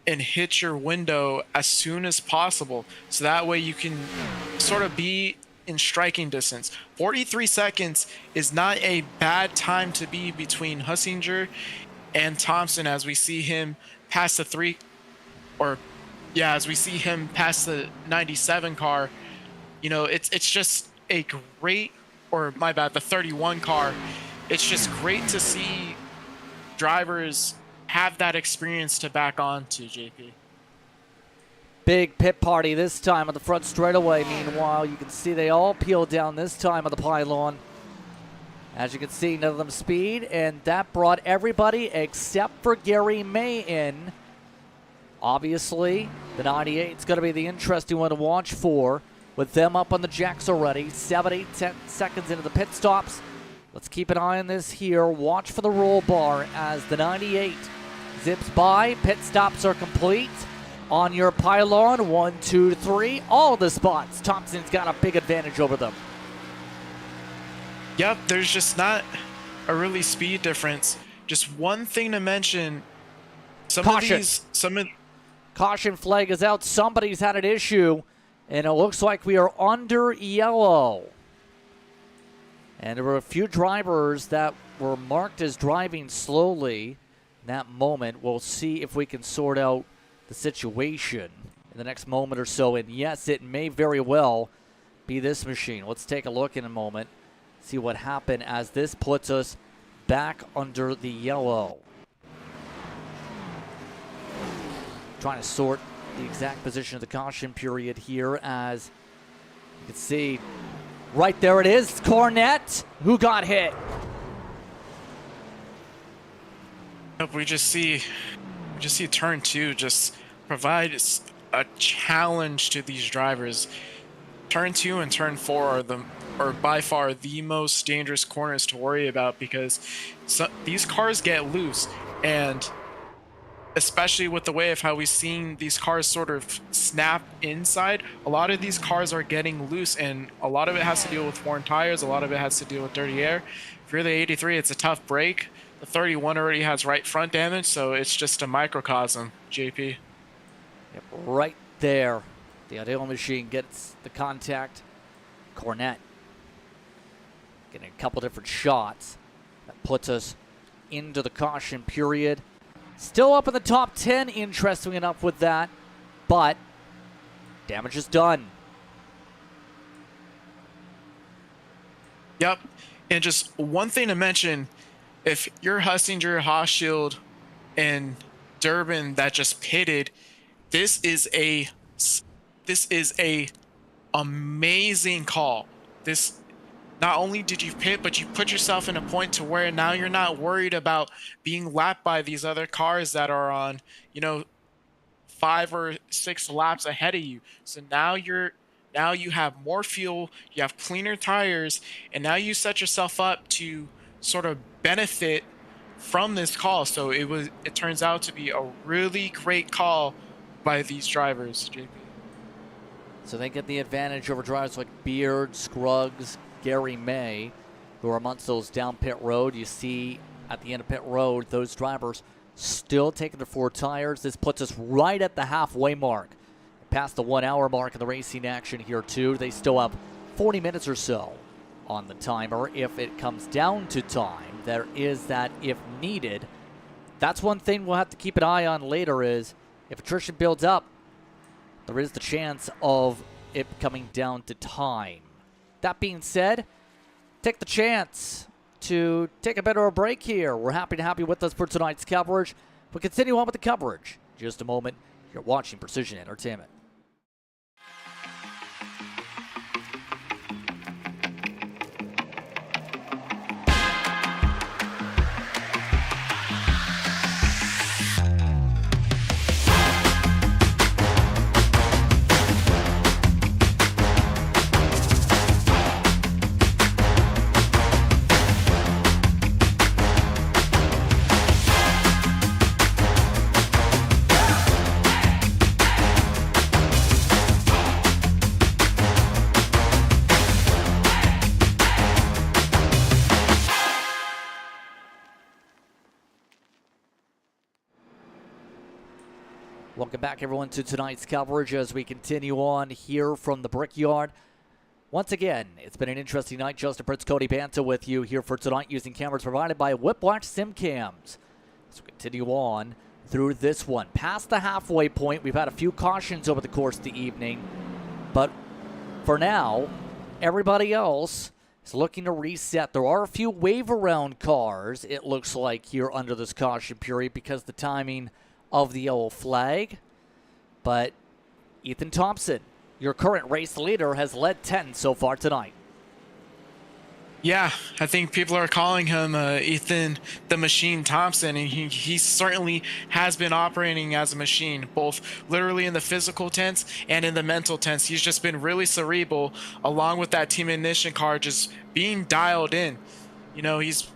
and hit your window as soon as possible, so that way you can sort of be in striking distance. 43 seconds is not a bad time to be between Hussinger and Thompson, as we see him pass the as we see him pass the 97 car. You know, it's just a great, or my bad, the 31 car. It's just great to see drivers have that experience to back on to, JP. Big pit party this time on the front straightaway. Meanwhile, you can see they all peel down this time on the pylon. As you can see, none of them speed, and that brought everybody except for Gary May in. Obviously, the 98 is going to be the interesting one to watch for, with them up on the jacks already. 7, 8, 10 seconds into the pit stops. Let's keep an eye on this here. Watch for the roll bar as the 98 zips by. Pit stops are complete. On your pylon, 1, 2, 3, all the spots. Thompson's got a big advantage over them. Yep, there's just not a really speed difference. Just one thing to mention. Caution flag is out. Somebody's had an issue, and it looks like we are under yellow. And there were a few drivers that were marked as driving slowly in that moment. We'll see if we can sort out the situation in the next moment or so. And yes, it may very well be this machine. Let's take a look in a moment, see what happened as this puts us back under the yellow. Trying to sort the exact position of the caution period here, as you can see right there it is. Cornette, who got hit. We just see turn 2 just provide a challenge to these drivers. Turn 2 and turn 4 are by far the most dangerous corners to worry about, because these cars get loose, and especially with the way of how we've seen these cars sort of snap inside, a lot of these cars are getting loose, and a lot of it has to deal with worn tires, a lot of it has to deal with dirty air. If you're the 83, it's a tough break. The 31 already has right front damage, so it's just a microcosm, JP. Yep, right there. The ideal machine gets the contact. Cornette getting a couple different shots. That puts us into the caution period. Still up in the top 10, interesting enough with that, but damage is done. Yep, and just one thing to mention, if you're Hussinger, Hochschild, and Durbin that just pitted, this is a amazing call. This, not only did you pit, but you put yourself in a point to where now you're not worried about being lapped by these other cars that are on, 5 or 6 laps ahead of you. So now you have more fuel, you have cleaner tires, and now you set yourself up to sort of benefit from this call. So it turns out to be a really great call by these drivers, JP. So they get the advantage over drivers like Beard, Scruggs, Gary May, who are amongst those down pit road. You see at the end of pit road, those drivers still taking their 4 tires. This puts us right at the halfway mark, past the 1 hour mark in the racing action here too. They still have 40 minutes or so on the timer if it comes down to time. There is that if needed. That's one thing we'll have to keep an eye on later, is if attrition builds up, there is the chance of it coming down to time. That being said, take the chance to take a bit of a break here. We're happy to have you with us for tonight's coverage. We'll continue on with the coverage. Just a moment. You're watching Precision Entertainment. Welcome back, everyone, to tonight's coverage as we continue on here from the Brickyard. Once again, it's been an interesting night. Justin Prince, Cody Banta with you here for tonight using cameras provided by Whiplash Sim Cams. So we continue on through this one. Past the halfway point, we've had a few cautions over the course of the evening. But for now, everybody else is looking to reset. There are a few wave-around cars, it looks like, here under this caution period because the timing of the yellow flag. But Ethan Thompson, your current race leader, has led 10 so far tonight. Yeah, I think people are calling him Ethan the Machine Thompson, and he certainly has been operating as a machine, both literally in the physical tense and in the mental tense. He's just been really cerebral, along with that team ignition car just being dialed in. You know, he's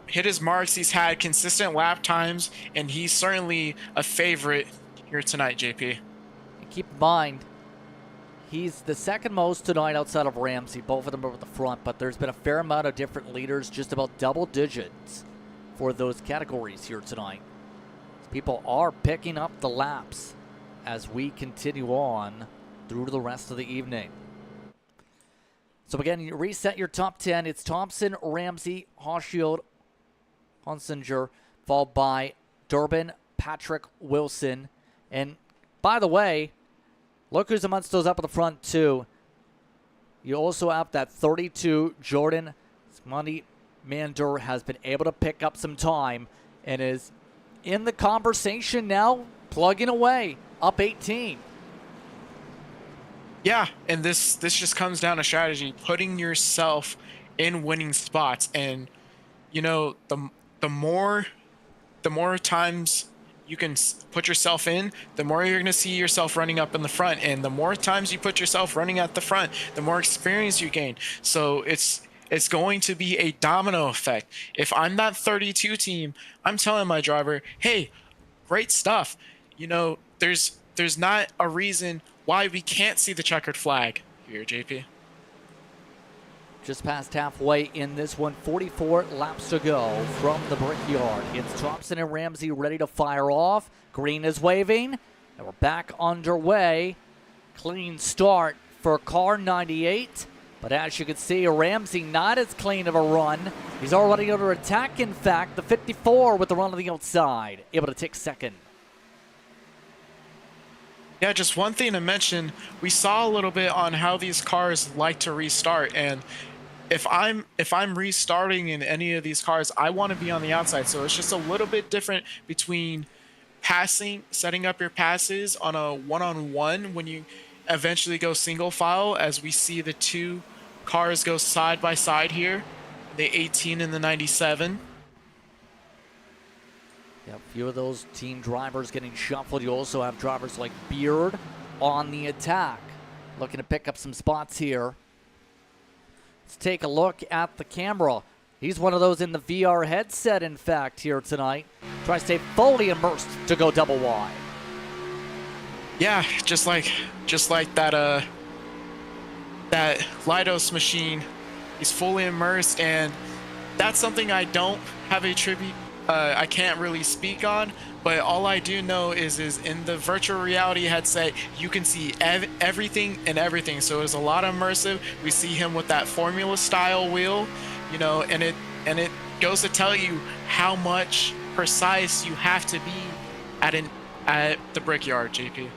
hit his marks, he's had consistent lap times, and he's certainly a favorite here tonight, JP. And keep in mind, he's the second most tonight outside of Ramsey. Both of them are at the front, but there's been a fair amount of different leaders, just about double digits for those categories here tonight. People are picking up the laps as we continue on through the rest of the evening. So again, you reset your top 10. It's Thompson, Ramsey, Hochschild, Hunsinger, followed by Durbin, Patrick, Wilson. And by the way, look who's amongst those up at the front too. You also have that 32 Jordan Money Mander has been able to pick up some time and is in the conversation now, plugging away, up 18. Yeah, and this just comes down to strategy, putting yourself in winning spots. And you know, the more times you can put yourself in, the more you're going to see yourself running up in the front. And the more times you put yourself running at the front, the more experience you gain. So it's going to be a domino effect. If I'm that 32 team, I'm telling my driver, hey, great stuff. You know, there's not a reason why we can't see the checkered flag here, JP. Just past halfway in this one, 44 laps to go from the Brickyard. It's Thompson and Ramsey ready to fire off. Green is waving, and we're back underway. Clean start for car 98. But as you can see, Ramsey not as clean of a run. He's already under attack, in fact. The 54 with the run on the outside, able to take second. Yeah, just one thing to mention, we saw a little bit on how these cars like to restart, and if I'm restarting in any of these cars, I want to be on the outside. So it's just a little bit different between setting up your passes on a one-on-one when you eventually go single file, as we see the two cars go side by side here, the 18 and the 97. Yeah, a few of those team drivers getting shuffled. You also have drivers like Beard on the attack, looking to pick up some spots here. Let's take a look at the camera. He's one of those in the VR headset, in fact, here tonight. Tries to stay fully immersed to go double wide. Yeah, just like that that Lidos machine. He's fully immersed, and that's something I don't have a tribute. I can't really speak on, but all I do know is in the virtual reality headset, you can see everything and everything. So it's a lot of immersive. We see him with that Formula style wheel, you know, and it goes to tell you how much precise you have to be at the Brickyard, JP.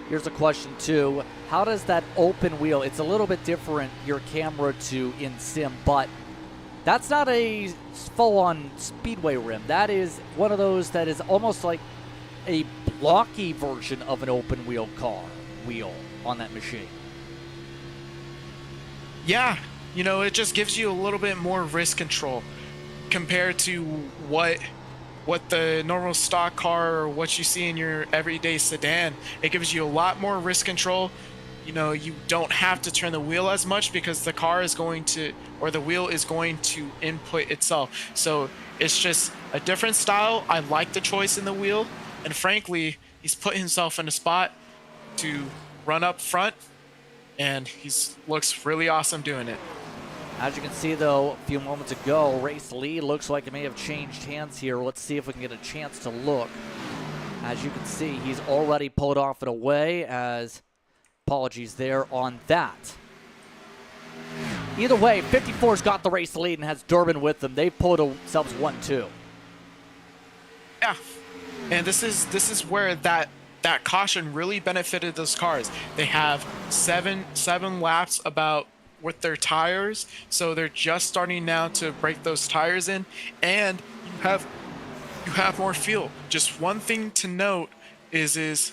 Here's a question too. How does that open wheel, it's a little bit different, your camera to in sim, but That's not a full-on speedway rim. That is one of those that is almost like a blocky version of an open wheel car wheel on that machine. Yeah, you know, it just gives you a little bit more wrist control compared to what the normal stock car or what you see in your everyday sedan. It gives you a lot more wrist control. You know, you don't have to turn the wheel as much because the car is going to, or the wheel is going to input itself. So it's just a different style. I like the choice in the wheel, and frankly, he's put himself in a spot to run up front, and looks really awesome doing it. As you can see, though, a few moments ago, race lead looks like it may have changed hands here. Let's see if we can get a chance to look. As you can see, he's already pulled off and away, as apologies there on that. Either way, 54's got the race lead and has Durbin with them. They pulled themselves 1-2. Yeah, and this is where that caution really benefited those cars. They have seven laps about with their tires, so they're just starting now to break those tires in, and you have more fuel. Just one thing to note is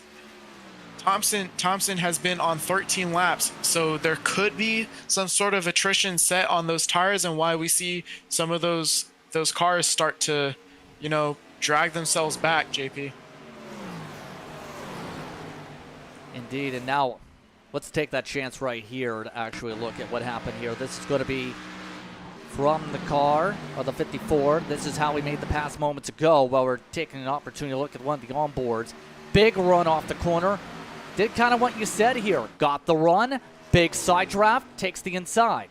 Thompson has been on 13 laps, so there could be some sort of attrition set on those tires, and why we see some of those cars start to, you know, drag themselves back, JP. Indeed, and now let's take that chance right here to actually look at what happened here. This is going to be from the car of the 54. This is how we made the pass moments ago while we're taking an opportunity to look at one of the onboards. Big run off the corner. Did kind of what you said here. Got the run. Big side draft. Takes the inside.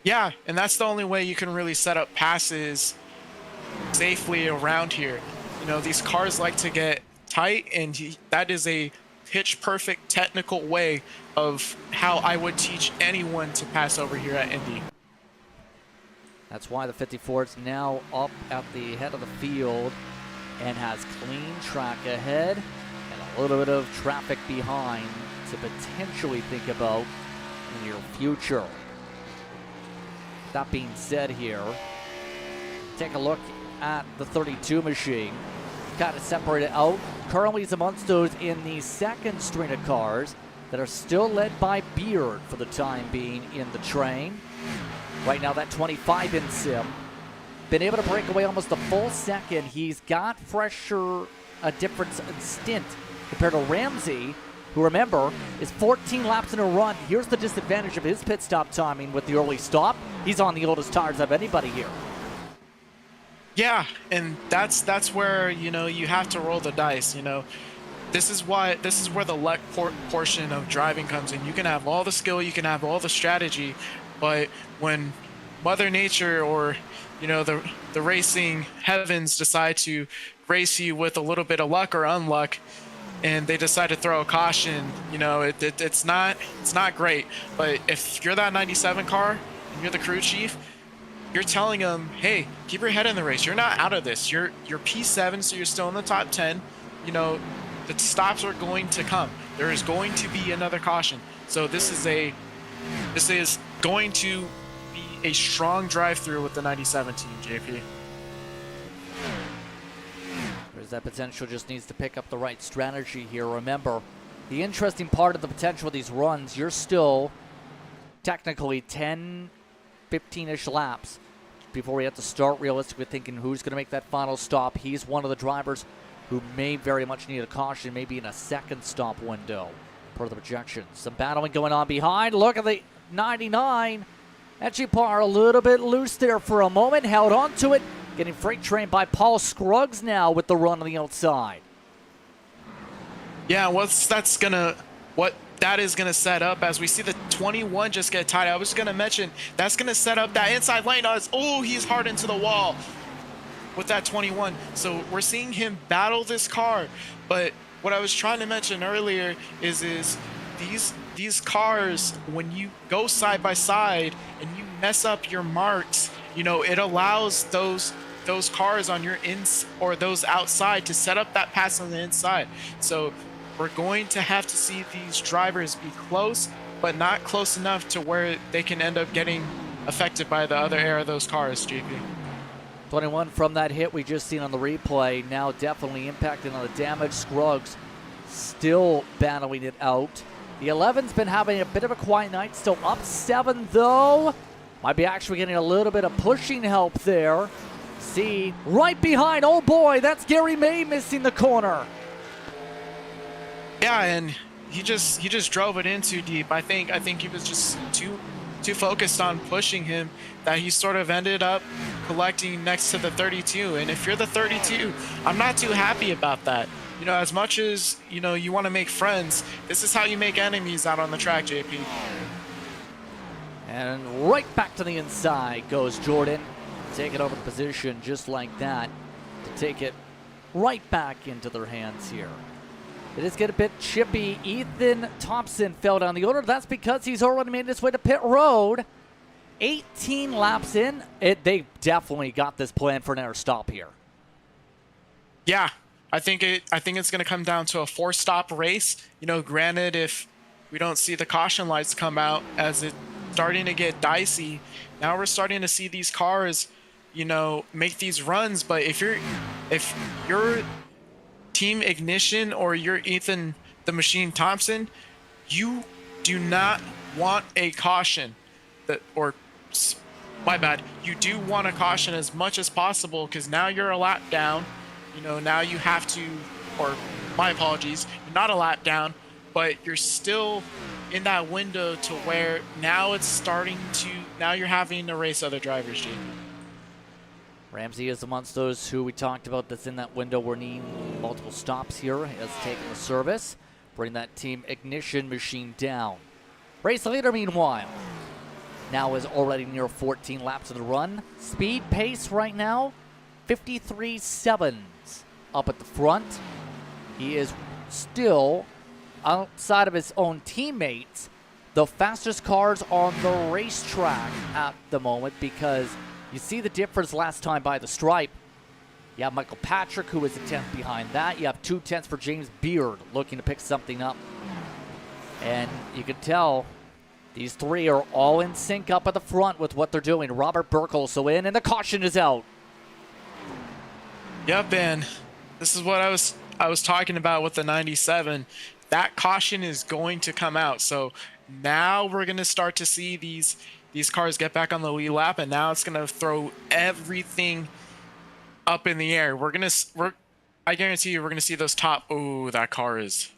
Yeah, and that's the only way you can really set up passes safely around here. You know, these cars like to get tight, and that is a pitch perfect technical way of how I would teach anyone to pass over here at Indy. That's why the 54 is now up at the head of the field and has clean track ahead and a little bit of traffic behind to potentially think about in the near future. That being said here, take a look at the 32 machine. Kind of separated out. Currently is amongst those in the second string of cars that are still led by Beard for the time being in the train. Right now that 25 in sim. Been able to break away almost a full second. He's got a difference in stint compared to Ramsey, who, remember, is 14 laps in a run. Here's the disadvantage of his pit stop timing with the early stop. He's on the oldest tires of anybody here. Yeah, and that's where, you know, you have to roll the dice. You know, this is where the luck portion of driving comes in. You can have all the skill, you can have all the strategy, but when Mother Nature or, you know, the racing heavens decide to grace you with a little bit of luck or unluck, and they decide to throw a caution, you know, it's not great. But if you're that 97 car and you're the crew chief, you're telling them, hey, keep your head in the race. You're not out of this. You're P7, so you're still in the top 10. You know, the stops are going to come. There is going to be another caution. So this is going to be a strong drive-through with the 97 team, JP. There's that potential, just needs to pick up the right strategy here. Remember, the interesting part of the potential of these runs, you're still technically 10, 15-ish laps before we have to start realistically thinking who's going to make that final stop. He's one of the drivers who may very much need a caution, maybe in a second stop window, per the projections. Some battling going on behind. Look at the 99. Echipar a little bit loose there for a moment, held on to it. Getting freight trained by Paul Scruggs now with the run on the outside. Yeah, what that is going to set up as we see the 21 just get tied. I was going to mention that's going to set up that inside lane. Oh, he's hard into the wall with that 21. So we're seeing him battle this car. But what I was trying to mention earlier is these cars, when you go side by side and you mess up your marks, you know, it allows those cars on your or those outside to set up that pass on the inside. So we're going to have to see these drivers be close, but not close enough to where they can end up getting affected by the other air of those cars, GP. 21 from that hit we just seen on the replay. Now definitely impacted on the damage. Scruggs still battling it out. The 11's been having a bit of a quiet night. Still up 7 though. Might be actually getting a little bit of pushing help there. See, right behind. Oh boy, that's Gary May missing the corner. Yeah, and he just drove it in too deep. I think he was just too focused on pushing him that he sort of ended up collecting next to the 32. And if you're the 32, I'm not too happy about that. You know, as much as, you know, you want to make friends, this is how you make enemies out on the track, JP. And right back to the inside goes Jordan, taking over the position just like that to take it right back into their hands here. It is getting a bit chippy. Ethan Thompson fell down the order. That's because he's already made his way to pit road. 18 laps in. They definitely got this plan for an air stop here. Yeah, I think it's going to come down to a 4-stop race. You know, granted, if we don't see the caution lights come out as it's starting to get dicey, now we're starting to see these cars, you know, make these runs. But if you're Team Ignition or you're Ethan the Machine Thompson, you do not want a caution. You do want a caution as much as possible, because now you're a lap down. You know, now you have to, or my apologies, you're not a lap down, but you're still in that window to where now it's starting to, now you're having to race other drivers, Gene. Ramsey is amongst those who we talked about that's in that window. We're needing multiple stops here. He has taken the service, bring that Team Ignition machine down. Race leader, meanwhile, now is already near 14 laps of the run. Speed pace right now, 53.7 up at the front. He is still, outside of his own teammates, the fastest cars on the racetrack at the moment, because you see the difference last time by the stripe. You have Michael Patrick, who is a 10th behind that. You have 2 tenths for James Beard looking to pick something up. And you can tell these three are all in sync up at the front with what they're doing. Robert Burke also in, and the caution is out. Yep, and this is what I was talking about with the 97. That caution is going to come out. So now we're going to start to see these cars get back on the lead lap, and now it's going to throw everything up in the air. I guarantee you we're going to see those top. Oh, that car is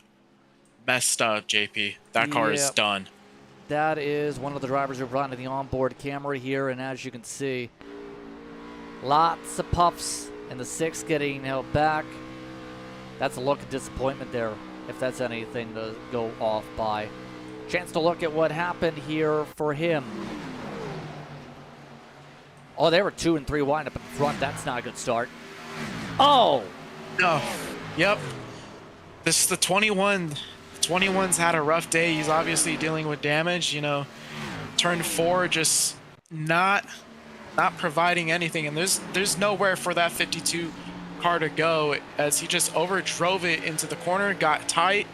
messed up, JP. That car is done. That is one of the drivers who brought in the onboard camera here, and as you can see, lots of puffs, and the 6 getting held back. That's a look of disappointment there, if that's anything to go off by. Chance to look at what happened here for him. Oh, they were 2 and 3 wide up in front. That's not a good start. Oh! No. Yep. This is the 21. 21's had a rough day. He's obviously dealing with damage. You know, turn 4 just not providing anything, and there's nowhere for that 52 car to go, as he just overdrove it into the corner, got tight.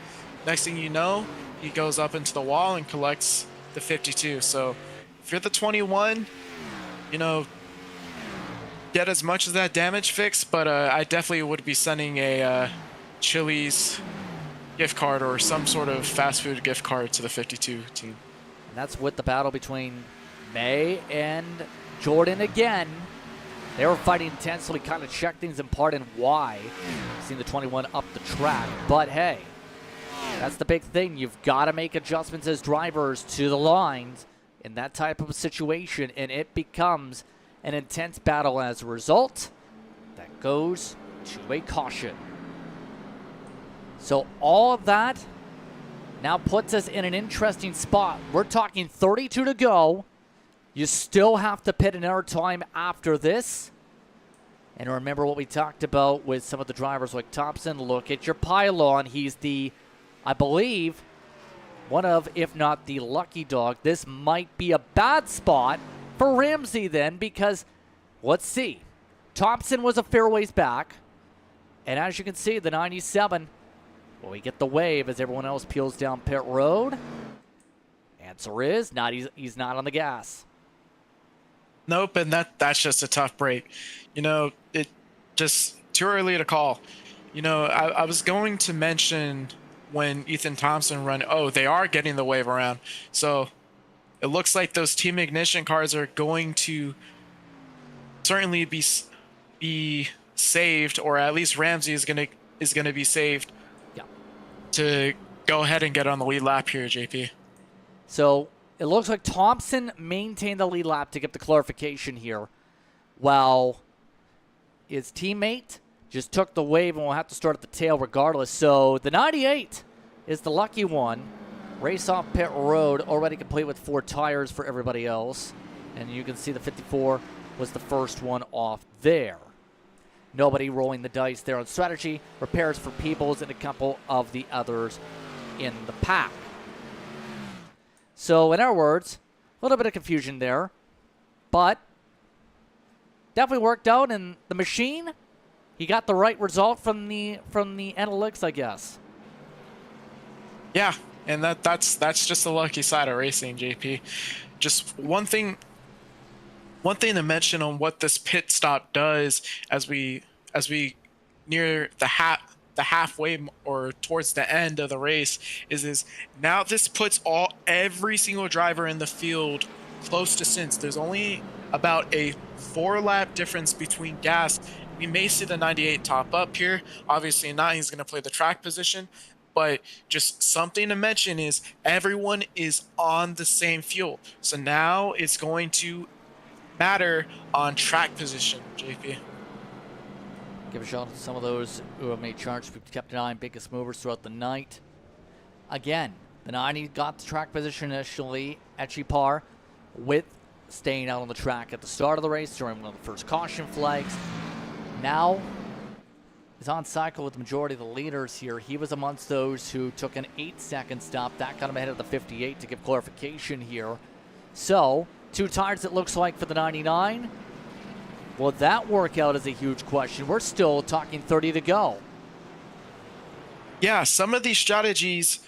Next thing you know, he goes up into the wall and collects the 52. So if you're the 21, you know, get as much of that damage fixed, but I definitely would be sending a Chili's gift card or some sort of fast food gift card to the 52 team. And that's with the battle between May and Jordan again. They were fighting intensely, kind of check things apart and why. Seeing the 21 up the track, but hey, that's the big thing. You've got to make adjustments as drivers to the lines in that type of a situation, and it becomes an intense battle as a result. That goes to a caution. So all of that now puts us in an interesting spot. We're talking 32 to go. You still have to pit another time after this. And remember what we talked about with some of the drivers like Thompson. Look at your pylon. He's the, I believe, one of, if not the lucky dog. This might be a bad spot for Ramsey then, because let's see. Thompson was a fair ways back. And as you can see, the 97, will we get the wave as everyone else peels down pit road? Answer is not. He's not on the gas. Nope, and that's just a tough break. It just too early to call. I was going to mention when Ethan Thompson run, oh, they are getting the wave around. So it looks like those team ignition cars are going to certainly be saved, or at least Ramsey is gonna be saved. Yeah. To go ahead and get on the lead lap here, JP. So it looks like Thompson maintained the lead lap to get the clarification here, while his teammate just took the wave and will have to start at the tail regardless. So the 98 is the lucky one. Race off pit road, already complete with 4 tires for everybody else. And you can see the 54 was the first one off there. Nobody rolling the dice there on strategy. Repairs for Peebles and a couple of the others in the pack. So in our words, a little bit of confusion there, but definitely worked out. And the machine, he got the right result from the analytics, I guess. Yeah, and that's just the lucky side of racing, JP. Just one thing to mention on what this pit stop does as we near the halfway or towards the end of the race is now this puts every single driver in the field close to Cinch. There's only about a 4-lap difference between gas. We may see the 98 top up here. Obviously not. He's going to play the track position. But just something to mention is everyone is on the same fuel. So now it's going to matter on track position, JP. Give a shout out to some of those who have made charts. We've kept an eye on biggest movers throughout the night. Again, the 90 got the track position initially at Chipar with staying out on the track at the start of the race during one of the first caution flags. Now is on cycle with the majority of the leaders here. He was amongst those who took an 8-second stop. That got him ahead of the 58 to give clarification here. So 2 tires, it looks like, for the 99. Will that work out is a huge question. We're still talking 30 to go. Yeah, some of these strategies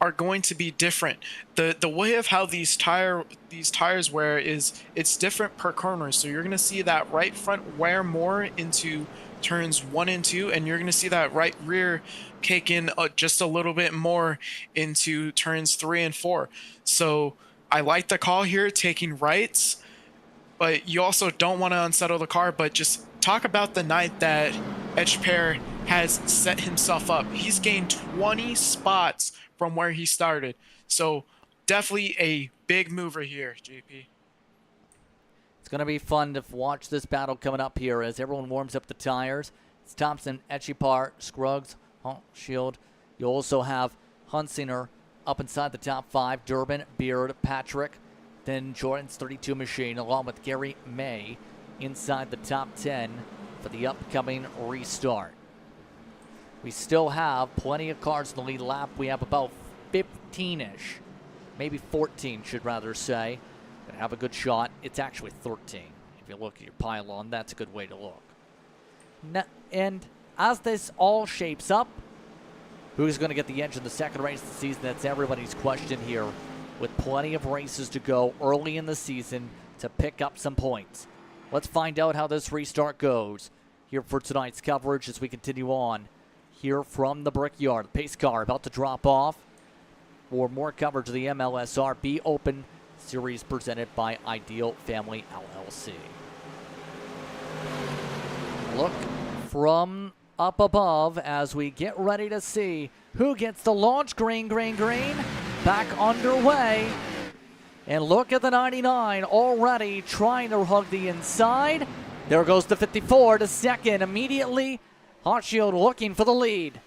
are going to be different. The way of how these tires wear is it's different per corner. So you're going to see that right front wear more into turns 1 and 2, and you're going to see that right rear kick in just a little bit more into turns 3 and 4. So I like the call here, taking rights, but you also don't want to unsettle the car. But just talk about the night that Etcheper has set himself up. He's gained 20 spots from where he started. So definitely a big mover here, JP. It's going to be fun to watch this battle coming up here as everyone warms up the tires. It's Thompson, Etchepar, Scruggs, Shield. You also have Hunsinger up inside the top 5. Durbin, Beard, Patrick. Then Jordan's 32 machine along with Gary May inside the top 10 for the upcoming restart. We still have plenty of cars in the lead lap. We have about 15-ish, maybe 14 should rather say. Gonna have a good shot. It's actually 13. If you look at your pylon, that's a good way to look. And as this all shapes up, who's going to get the edge in the second race of the season? That's everybody's question here, with plenty of races to go early in the season to pick up some points. Let's find out how this restart goes here for tonight's coverage as we continue on here from the Brickyard. The pace car about to drop off for more coverage of the MLSR Be Open Series presented by Ideal Family LLC. Look from up above as we get ready to see who gets the launch. Green back underway. And look at the 99 already trying to hug the inside. There goes the 54 to second immediately. Hochschild looking for the lead.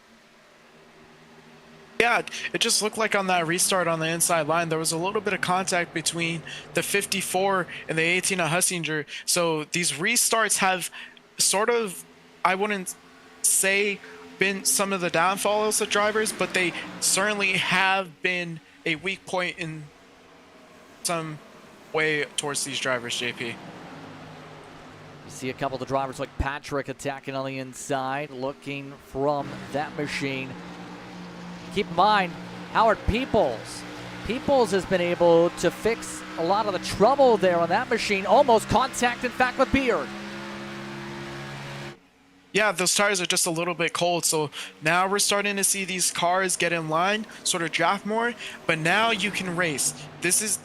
Yeah, it just looked like on that restart on the inside line, there was a little bit of contact between the 54 and the 18 of Hussinger. So these restarts have sort of, I wouldn't say been some of the downfalls of drivers, but they certainly have been a weak point in some way towards these drivers, JP. You see a couple of the drivers like Patrick attacking on the inside, looking from that machine. Keep in mind, Howard Peoples Peoples has been able to fix a lot of the trouble there on that machine. Almost contact, in fact, with Beard. Yeah, those tires are just a little bit cold, so now we're starting to see these cars get in line, sort of draft more, but now you can race. This is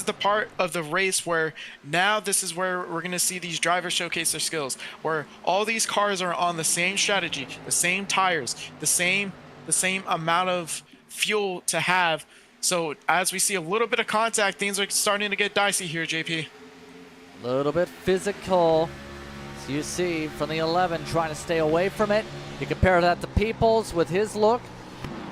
the part of the race where now this is where we're going to see these drivers showcase their skills, where all these cars are on the same strategy, the same tires, the same amount of fuel to have. So as we see a little bit of contact, things are starting to get dicey here, JP. A little bit physical. So you see from the 11 trying to stay away from it. You compare that to Peoples with his look.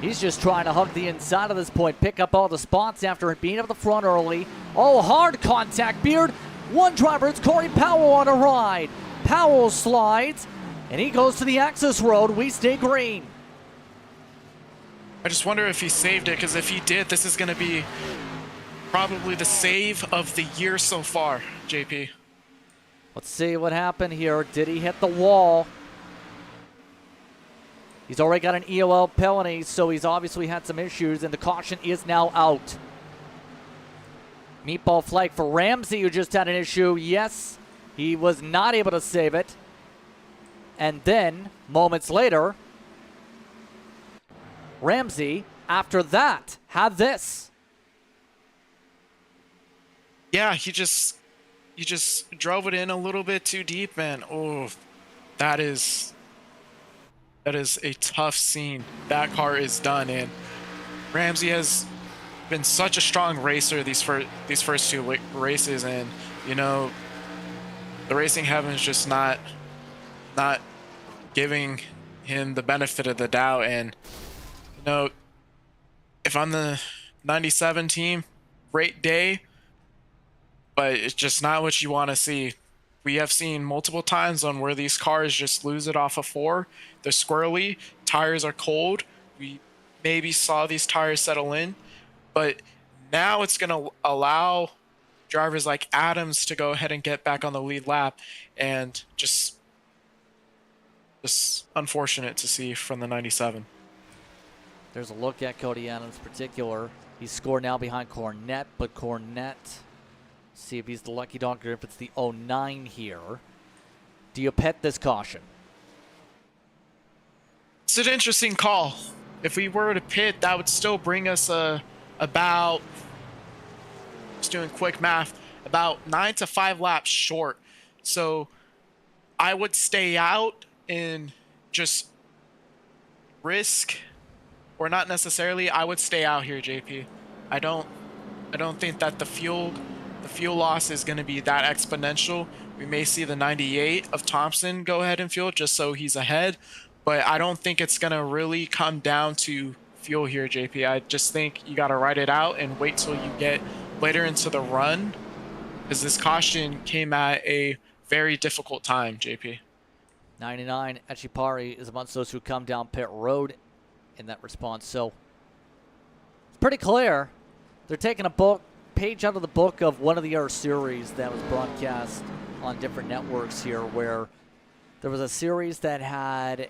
He's just trying to hug the inside at this point, pick up all the spots after being up the front early. Oh, hard contact, Beard. One driver, it's Corey Powell on a ride. Powell slides, and he goes to the access road. We stay green. I just wonder if he saved it, because if he did, this is going to be probably the save of the year so far, JP. Let's see what happened here. Did he hit the wall? He's already got an EOL penalty, so he's obviously had some issues, and the caution is now out. Meatball flag for Ramsey, who just had an issue. Yes, he was not able to save it. And then, moments later, Ramsey, after that, had this. Yeah, he just drove it in a little bit too deep, man. Oh, that is a tough scene. That car is done, and Ramsey has been such a strong racer these first two races, and you know, the racing heavens just not giving him the benefit of the doubt. And you know, if I'm the 97 team, great day, but it's just not what you want to see. We have seen multiple times on where these cars just lose it off of 4. They're squirrely, tires are cold. We maybe saw these tires settle in, but now it's going to allow drivers like Adams to go ahead and get back on the lead lap, and just unfortunate to see from the 97. There's a look at Cody Adams in particular. He's scored now behind Cornette, but Cornette, see if he's the lucky dog or if it's the 09 here. Do you pet this caution? It's an interesting call. If we were to pit, that would still bring us about, just doing quick math, about 9 to 5 laps short. So I would stay out and just risk, or not necessarily, I would stay out here, JP. I don't think that the fuel loss is going to be that exponential. We may see the 98 of Thompson go ahead and fuel just so he's ahead, but I don't think it's going to really come down to fuel here, JP. I just think you got to ride it out and wait till you get later into the run, because this caution came at a very difficult time, JP. 99, Echipari is amongst those who come down pit road in that response. So it's pretty clear. They're taking a page out of the book of one of the other series that was broadcast on different networks here, where there was a series that had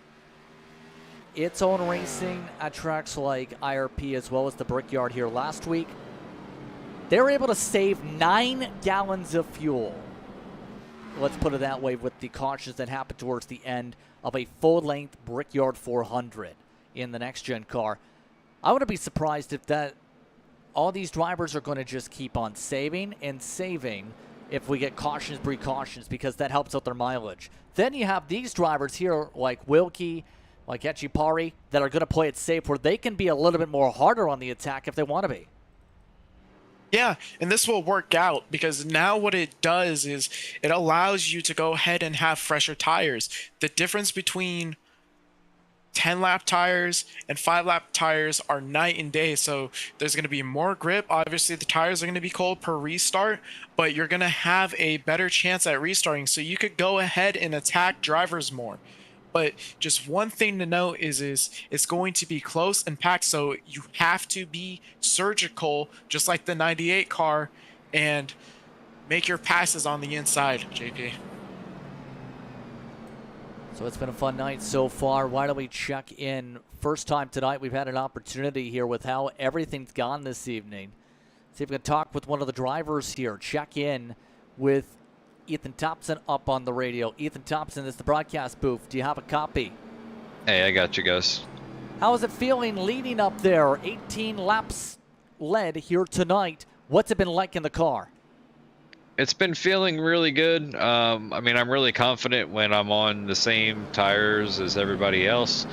its own racing at tracks like IRP as well as the Brickyard here last week. They were able to save 9 gallons of fuel. Let's put it that way, with the cautions that happened towards the end of a full-length Brickyard 400 in the next-gen car. I wouldn't be surprised if all these drivers are going to just keep on saving and saving if we get cautions, precautions, because that helps out their mileage. Then you have these drivers here like Wilkie, like Echipari, that are going to play it safe, where they can be a little bit more harder on the attack if they want to be. Yeah, and this will work out, because now what it does is it allows you to go ahead and have fresher tires. The difference between 10-lap tires and 5-lap tires are night and day, so there's going to be more grip. Obviously, the tires are going to be cold per restart, but you're going to have a better chance at restarting, so you could go ahead and attack drivers more. But just one thing to note is it's going to be close and packed, so you have to be surgical, just like the 98 car, and make your passes on the inside, JP. So it's been a fun night so far. Why don't we check in? First time tonight we've had an opportunity here with how everything's gone this evening. See if we can talk with one of the drivers here. Check in with Ethan Thompson up on the radio. Ethan Thompson is the broadcast booth. Do you have a copy? Hey, I got you guys. How is it feeling leading up there? 18 laps led here tonight. What's it been like in the car? It's been feeling really good. I mean, I'm really confident when I'm on the same tires as everybody else.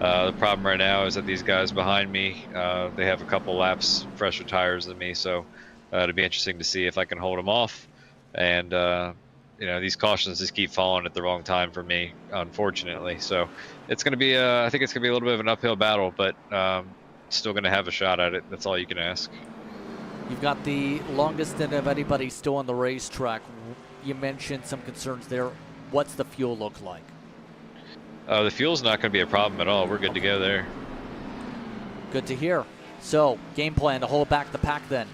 The problem right now is that these guys behind me, they have a couple laps fresher tires than me, so it'll be interesting to see if I can hold them off. And you know, these cautions just keep falling at the wrong time for me, unfortunately. So it's going to be, I think it's going to be a little bit of an uphill battle, but still going to have a shot at it. That's all you can ask. You've got the longest stint of anybody still on the racetrack. You mentioned some concerns there. What's the fuel look like? The fuel's not going to be a problem at all. We're good to go there. Good to hear. So, game plan to hold back the pack then?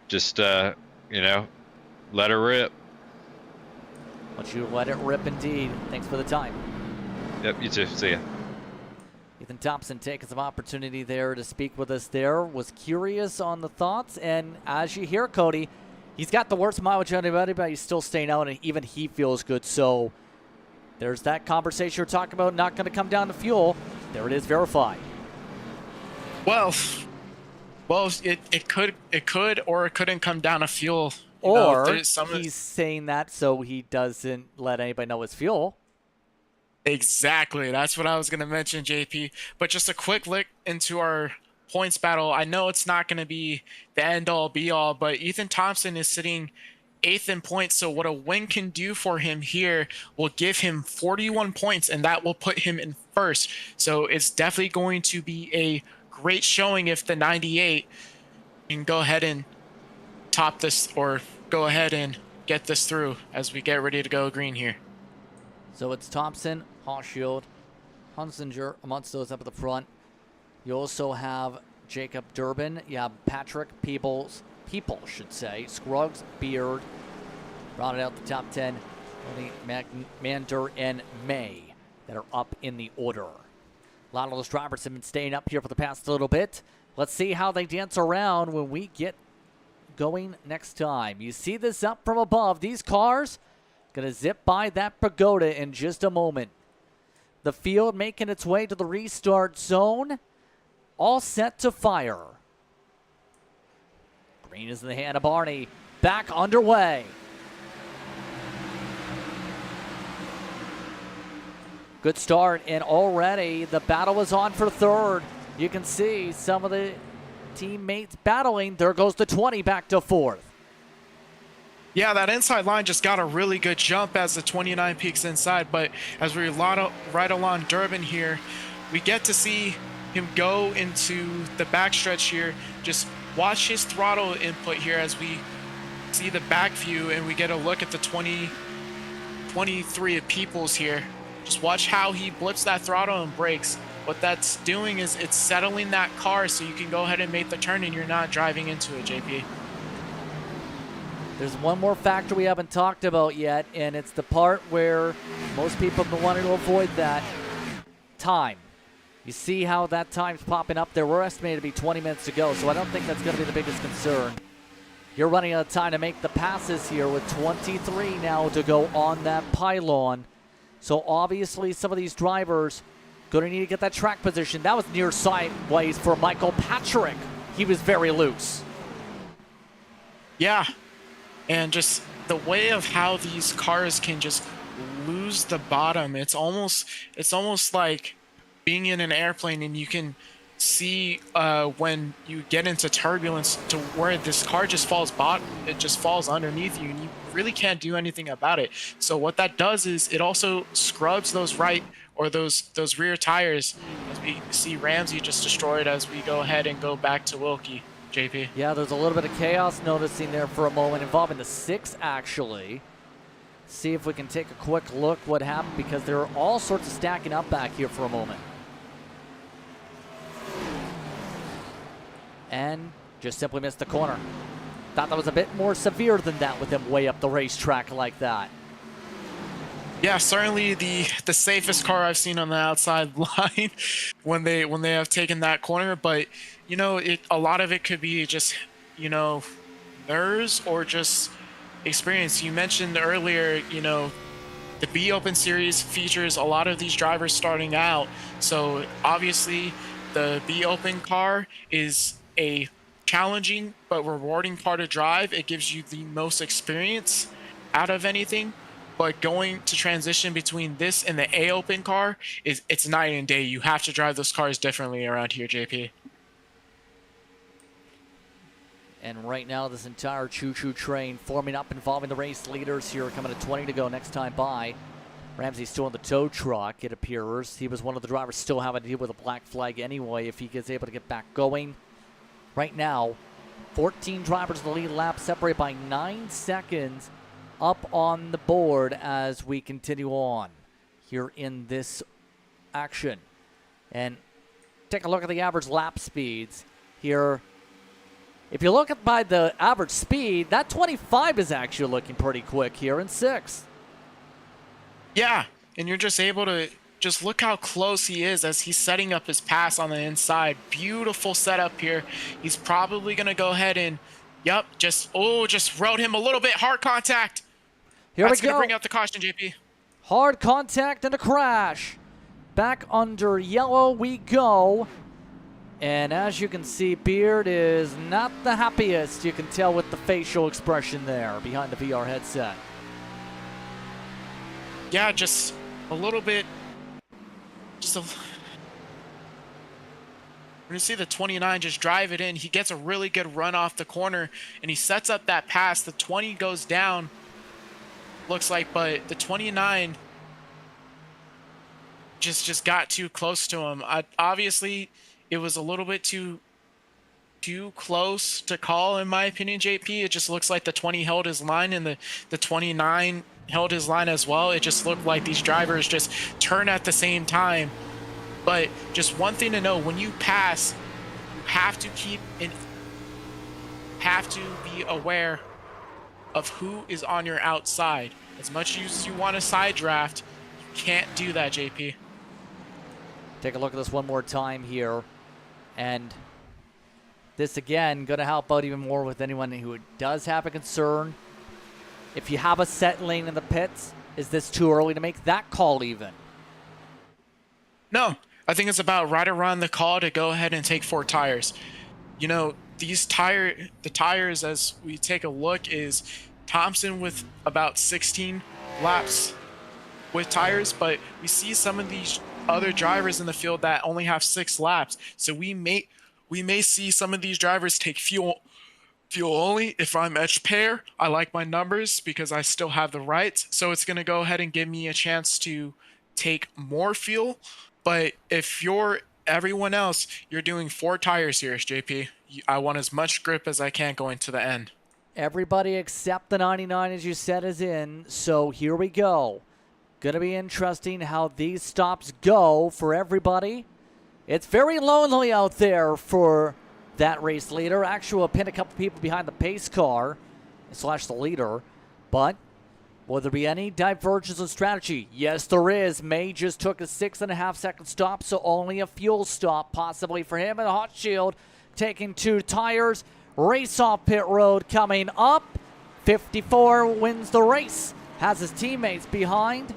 Just, you know, let her rip. Want you to let it rip indeed. Thanks for the time. Yep, you too. See ya. Ethan Thompson taking some opportunity there to speak with us there. Was curious on the thoughts, and as you hear, Cody, he's got the worst mileage out of anybody, but he's still staying out, and even he feels good. So there's that conversation you're talking about, not going to come down to fuel. There it is, verified. Well, it could or it couldn't come down to fuel. Or he's saying that so he doesn't let anybody know it's fuel. Exactly. That's what I was going to mention, JP. But just a quick look into our points battle. I know it's not going to be the end-all, be-all, but Ethan Thompson is sitting 8th in points. So what a win can do for him here will give him 41 points, and that will put him in first. So it's definitely going to be a great showing if the 98 can go ahead and top this, or go ahead and get this through as we get ready to go green here. So it's Thompson, Hochschild, Hunsinger amongst those up at the front. You also have Jacob Durbin. You have Patrick People should say. Scruggs, Beard. Rounded out the top 10. Only Mander and May that are up in the order. A lot of those drivers have been staying up here for the past little bit. Let's see how they dance around when we get going next time. You see this up from above. These cars going to zip by that pagoda in just a moment. The field making its way to the restart zone. All set to fire. Green is in the hand of Barney. Back underway. Good start, and already the battle is on for third. You can see some of the teammates battling. There goes the 20 back to fourth. Yeah, that inside line just got a really good jump as the 29 peaks inside, but as we ride along Durbin here, we get to see him go into the backstretch here. Just watch his throttle input here as we see the back view and we get a look at the 23 of Peoples here. Just watch how he blips that throttle and brakes. What that's doing is it's settling that car so you can go ahead and make the turn and you're not driving into it, JP. There's one more factor we haven't talked about yet, and it's the part where most people have been wanting to avoid that. Time. You see how that time's popping up there. We're estimated to be 20 minutes to go, so I don't think that's going to be the biggest concern. You're running out of time to make the passes here with 23 now to go on that pylon. So obviously some of these drivers going to need to get that track position. That was near sideways for Michael Patrick. He was very loose. Yeah. And just the way of how these cars can just lose the bottom, it's almost like being in an airplane and you can see when you get into turbulence to where this car just falls it just falls underneath you and you really can't do anything about it. So what that does is it also scrubs those those rear tires, as we see Ramsey just destroyed as we go ahead and go back to Wilkie. JP. Yeah, there's a little bit of chaos noticing there for a moment involving the 6 actually. See if we can take a quick look what happened, because there are all sorts of stacking up back here for a moment. And just simply missed the corner. Thought that was a bit more severe than that with him way up the racetrack like that. Yeah, certainly the safest car I've seen on the outside line when they have taken that corner. But a lot of it could be just you know nerves or just experience. You mentioned earlier, the B Open Series features a lot of these drivers starting out. So obviously, the B Open car is a challenging but rewarding car to drive. It gives you the most experience out of anything. But going to transition between this and the A Open car it's night and day. You have to drive those cars differently around here, JP. And right now, this entire choo-choo train forming up, involving the race leaders here, coming to 20 to go next time by. Ramsey's still in the tow truck, it appears. He was one of the drivers still having to deal with a black flag anyway if he gets able to get back going. Right now, 14 drivers in the lead lap, separated by 9 seconds up on the board as we continue on here in this action. And take a look at the average lap speeds here. If you look at by the average speed, that 25 is actually looking pretty quick here in 6th. Yeah, and you're just able to just look how close he is as he's setting up his pass on the inside. Beautiful setup here. He's probably going to go ahead and, just rode him a little bit. Hard contact. Here That's we go. going to bring out the caution, JP. Hard contact and a crash. Back under yellow we go. And as you can see, Beard is not the happiest. You can tell with the facial expression there behind the VR headset. Yeah, just a little bit. When you see the 29 just drive it in, he gets a really good run off the corner, and he sets up that pass. The 20 goes down, looks like, but the 29 just got too close to him. Obviously, it was a little bit too close to call, in my opinion, JP. It just looks like the 20 held his line, and the 29 held his line as well. It just looked like these drivers just turn at the same time. But just one thing to know, when you pass, you have to be aware of who is on your outside. As much as you want to side draft, you can't do that, JP. Take a look at this one more time here. And this, again, going to help out even more with anyone who does have a concern. If you have a set lane in the pits, is this too early to make that call even? No, I think it's about right around the call to go ahead and take 4 tires. The tires, as we take a look, is Thompson with about 16 laps with tires, but we see some of these other drivers in the field that only have 6 laps. So we may see some of these drivers take fuel only. If I'm edge pair, I like my numbers because I still have the rights. So it's going to go ahead and give me a chance to take more fuel. But if you're everyone else, you're doing 4 tires here, JP. I want as much grip as I can going to the end. Everybody except the 99, as you said, is in. So here we go. Going to be interesting how these stops go for everybody. It's very lonely out there for that race leader. Actually, we'll pin a couple people behind the pace car / the leader. But will there be any divergence in strategy? Yes, there is. May just took a 6.5-second stop, so only a fuel stop possibly for him. And Hot Shield taking 2 tires. Race off pit road coming up. 54 wins the race. Has his teammates behind.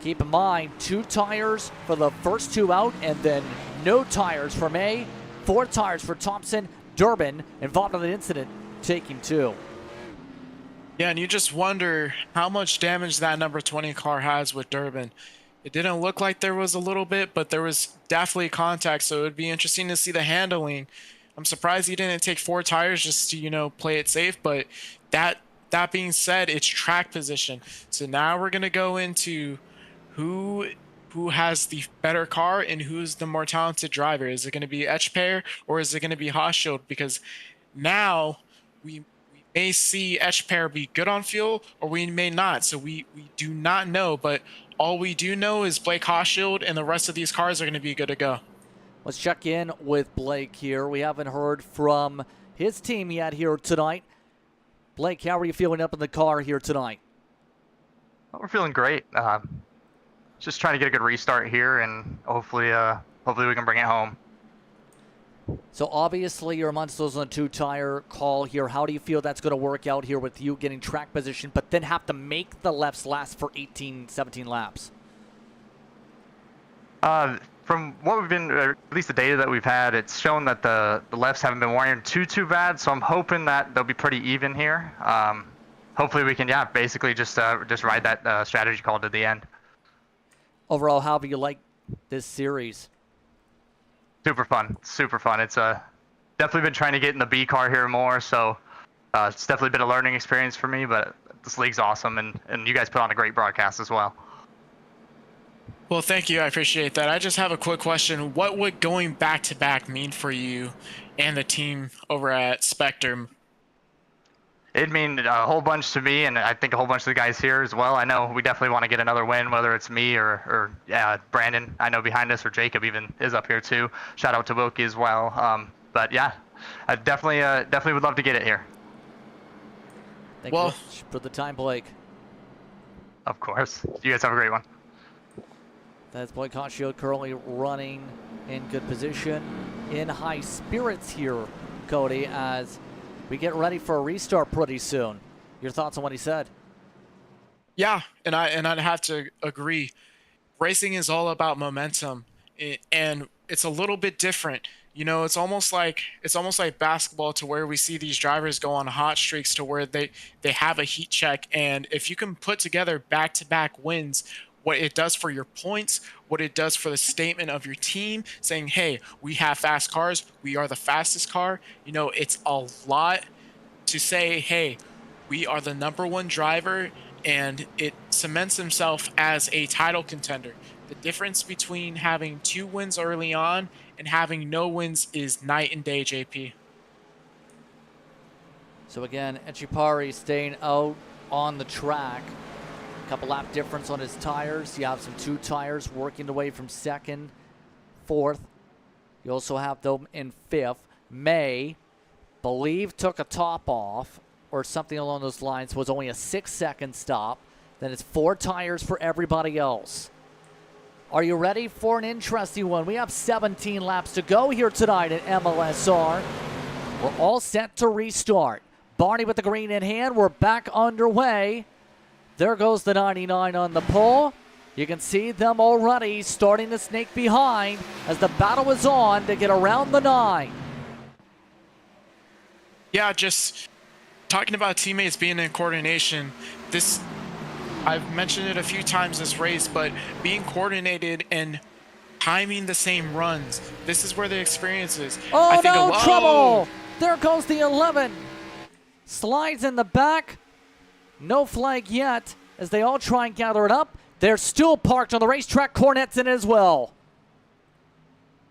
Keep in mind, 2 tires for the first 2 out, and then no tires for May. 4 tires for Thompson. Durbin, involved in the incident, taking 2. Yeah, and you just wonder how much damage that number 20 car has with Durbin. It didn't look like there was a little bit, but there was definitely contact, so it would be interesting to see the handling. I'm surprised he didn't take 4 tires just to, play it safe, but that being said, it's track position. So now we're going to go into who has the better car and who's the more talented driver. Is it going to be Etchpair or is it going to be Hochschild? Because now we may see Etchpair be good on fuel or we may not. So we do not know, but all we do know is Blake Hochschild and the rest of these cars are going to be good to go. Let's check in with Blake here. We haven't heard from his team yet here tonight. Blake, how are you feeling up in the car here tonight? We're feeling great. Just trying to get a good restart here, and hopefully we can bring it home. So obviously you're amongst those on a 2-tire call here. How do you feel that's going to work out here with you getting track position, but then have to make the lefts last for 18, 17 laps? From what we've been, at least the data that we've had, it's shown that the lefts haven't been wiring too bad. So I'm hoping that they'll be pretty even here. Hopefully we can, basically just ride that strategy call to the end. Overall, how have you liked this series? Super fun. It's definitely been trying to get in the B car here more. So it's definitely been a learning experience for me. But this league's awesome, and you guys put on a great broadcast as well. Well, thank you. I appreciate that. I just have a quick question. What would going back-to-back mean for you and the team over at Spectrum? It'd mean a whole bunch to me, and I think a whole bunch of the guys here as well. I know we definitely want to get another win, whether it's me or Brandon, I know behind us, or Jacob even is up here too. Shout out to Wilkie as well. But yeah, I definitely would love to get it here. Thank you for the time, Blake. Of course. You guys have a great one. That's Blake Conchio currently running in good position, in high spirits here, Cody, as we get ready for a restart pretty soon. Your thoughts on what he said? Yeah, and I'd have to agree. Racing is all about momentum, and it's a little bit different. You know, it's almost like basketball, to where we see these drivers go on hot streaks to where they have a heat check, and if you can put together back-to-back wins, what it does for your points, what it does for the statement of your team, saying, hey, we have fast cars, we are the fastest car. You know, it's a lot to say, hey, we are the #1 driver, and it cements himself as a title contender. The difference between having 2 wins early on and having no wins is night and day, JP. So again, Echipari staying out on the track. Couple lap difference on his tires. You have some 2 tires working away from 2nd, 4th. You also have them in 5th. May, believe, took a top off or something along those lines. Was only a 6-second stop. Then it's 4 tires for everybody else. Are you ready for an interesting one? We have 17 laps to go here tonight at MLSR. We're all set to restart. Barney with the green in hand. We're back underway. There goes the 99 on the pole. You can see them already starting to snake behind as the battle is on to get around the 9. Yeah, just talking about teammates being in coordination. I've mentioned it a few times this race, but being coordinated and timing the same runs. This is where the experience is. Oh, no, trouble! There goes the 11. Slides in the back. No flag yet as they all try and gather it up. They're still parked on the racetrack. Cornet's in as well.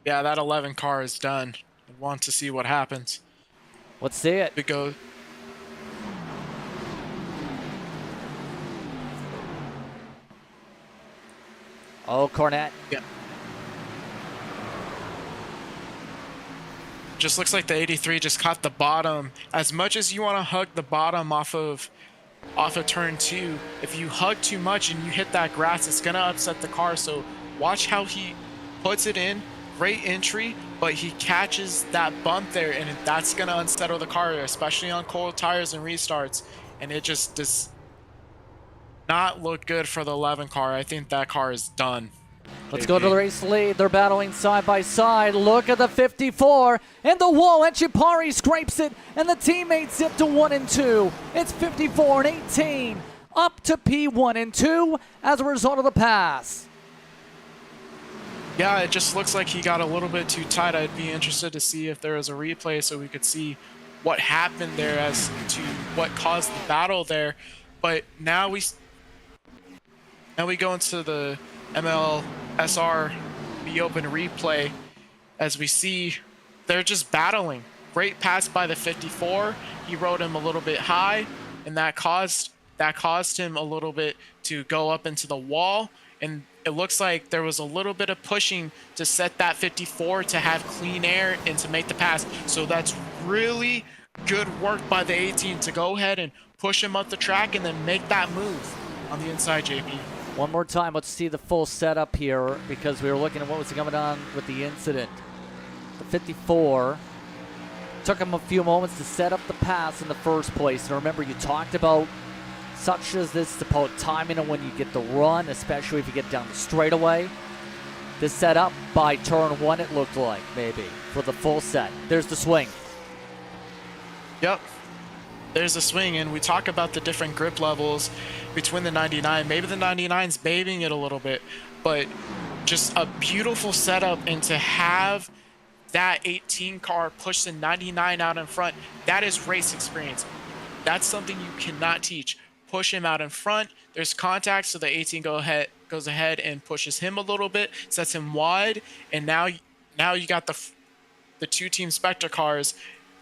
Yeah, that 11 car is done. I want to see what happens. Let's see it. It goes. Oh, Cornet. Yeah. Just looks like the 83 just caught the bottom. As much as you want to hug the bottom off of turn 2, if you hug too much and you hit that grass, it's gonna upset the car. So watch how he puts it in. Great entry, but he catches that bump there, and that's gonna unsettle the car, especially on cold tires and restarts. And it just does not look good for the 11 car. I think that car is done. Let's go to the race lead. They're battling side by side. Look at the 54 and the wall. Echipari scrapes it, and the teammates zip to 1 and 2. It's 54 and 18 up to P1 and 2 as a result of the pass. Yeah, it just looks like he got a little bit too tight. I'd be interested to see if there was a replay so we could see what happened there as to what caused the battle there. But now we go into the MLSR Be Open replay as we see they're just battling. Great pass by the 54. He rode him a little bit high, and that caused him a little bit to go up into the wall. And it looks like there was a little bit of pushing to set that 54 to have clean air and to make the pass. So that's really good work by the 18 to go ahead and push him up the track and then make that move. on the inside, JP. One more time, let's see the full setup here because we were looking at what was going on with the incident. The 54 took him a few moments to set up the pass in the first place. And remember, you talked about such as this, about timing and when you get the run, especially if you get down the straightaway. This set up by turn 1, it looked like, maybe, for the full set. There's the swing. Yep. There's a swing, and we talk about the different grip levels between the 99. Maybe the 99's babying it a little bit, but just a beautiful setup, and to have that 18 car push the 99 out in front, that is race experience. That's something you cannot teach. Push him out in front. There's contact, so the 18 goes ahead and pushes him a little bit, sets him wide, and now you got the two Team Spectre cars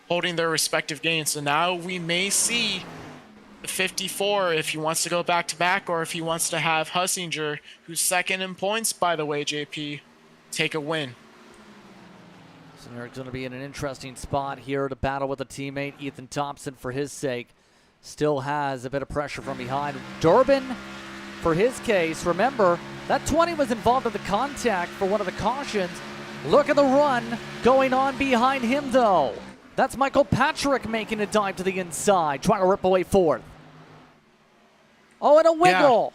holding their respective gains. So now we may see the 54 if he wants to go back-to-back, or if he wants to have Hussinger, who's second in points, by the way, JP, take a win. So they're going to be in an interesting spot here to battle with a teammate. Ethan Thompson, for his sake, still has a bit of pressure from behind. Durbin, for his case, remember, that 20 was involved in the contact for one of the cautions. Look at the run going on behind him, though. That's Michael Patrick making a dive to the inside, trying to rip away fourth. Oh, and a wiggle.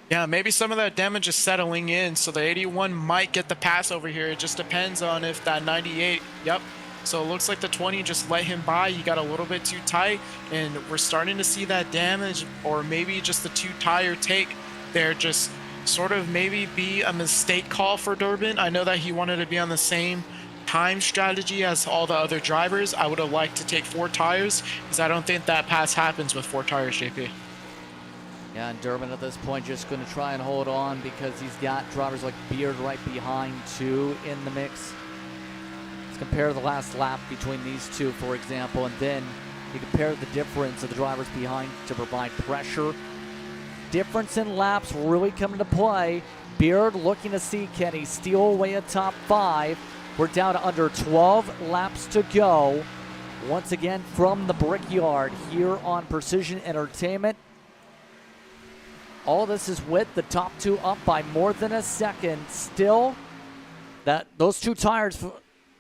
Yeah, maybe some of that damage is settling in, so the 81 might get the pass over here. It just depends on if that 98, yep. So it looks like the 20 just let him by. He got a little bit too tight, and we're starting to see that damage, or maybe just the two-tire take there just sort of maybe be a mistake call for Durbin. I know that he wanted to be on the same time strategy as all the other drivers. I would have liked to take 4 tires, because I don't think that pass happens with 4 tires, JP. Yeah, and Durbin at this point just going to try and hold on because he's got drivers like Beard right behind too in the mix. Let's compare the last lap between these two, for example, and then you compare the difference of the drivers behind to provide pressure. Difference in laps really come into play. Beard looking to see can he steal away a top 5. We're down to under 12 laps to go. Once again from the Brickyard here on Precision Entertainment. All this is with the top 2 up by more than a second. Still, those 2 tires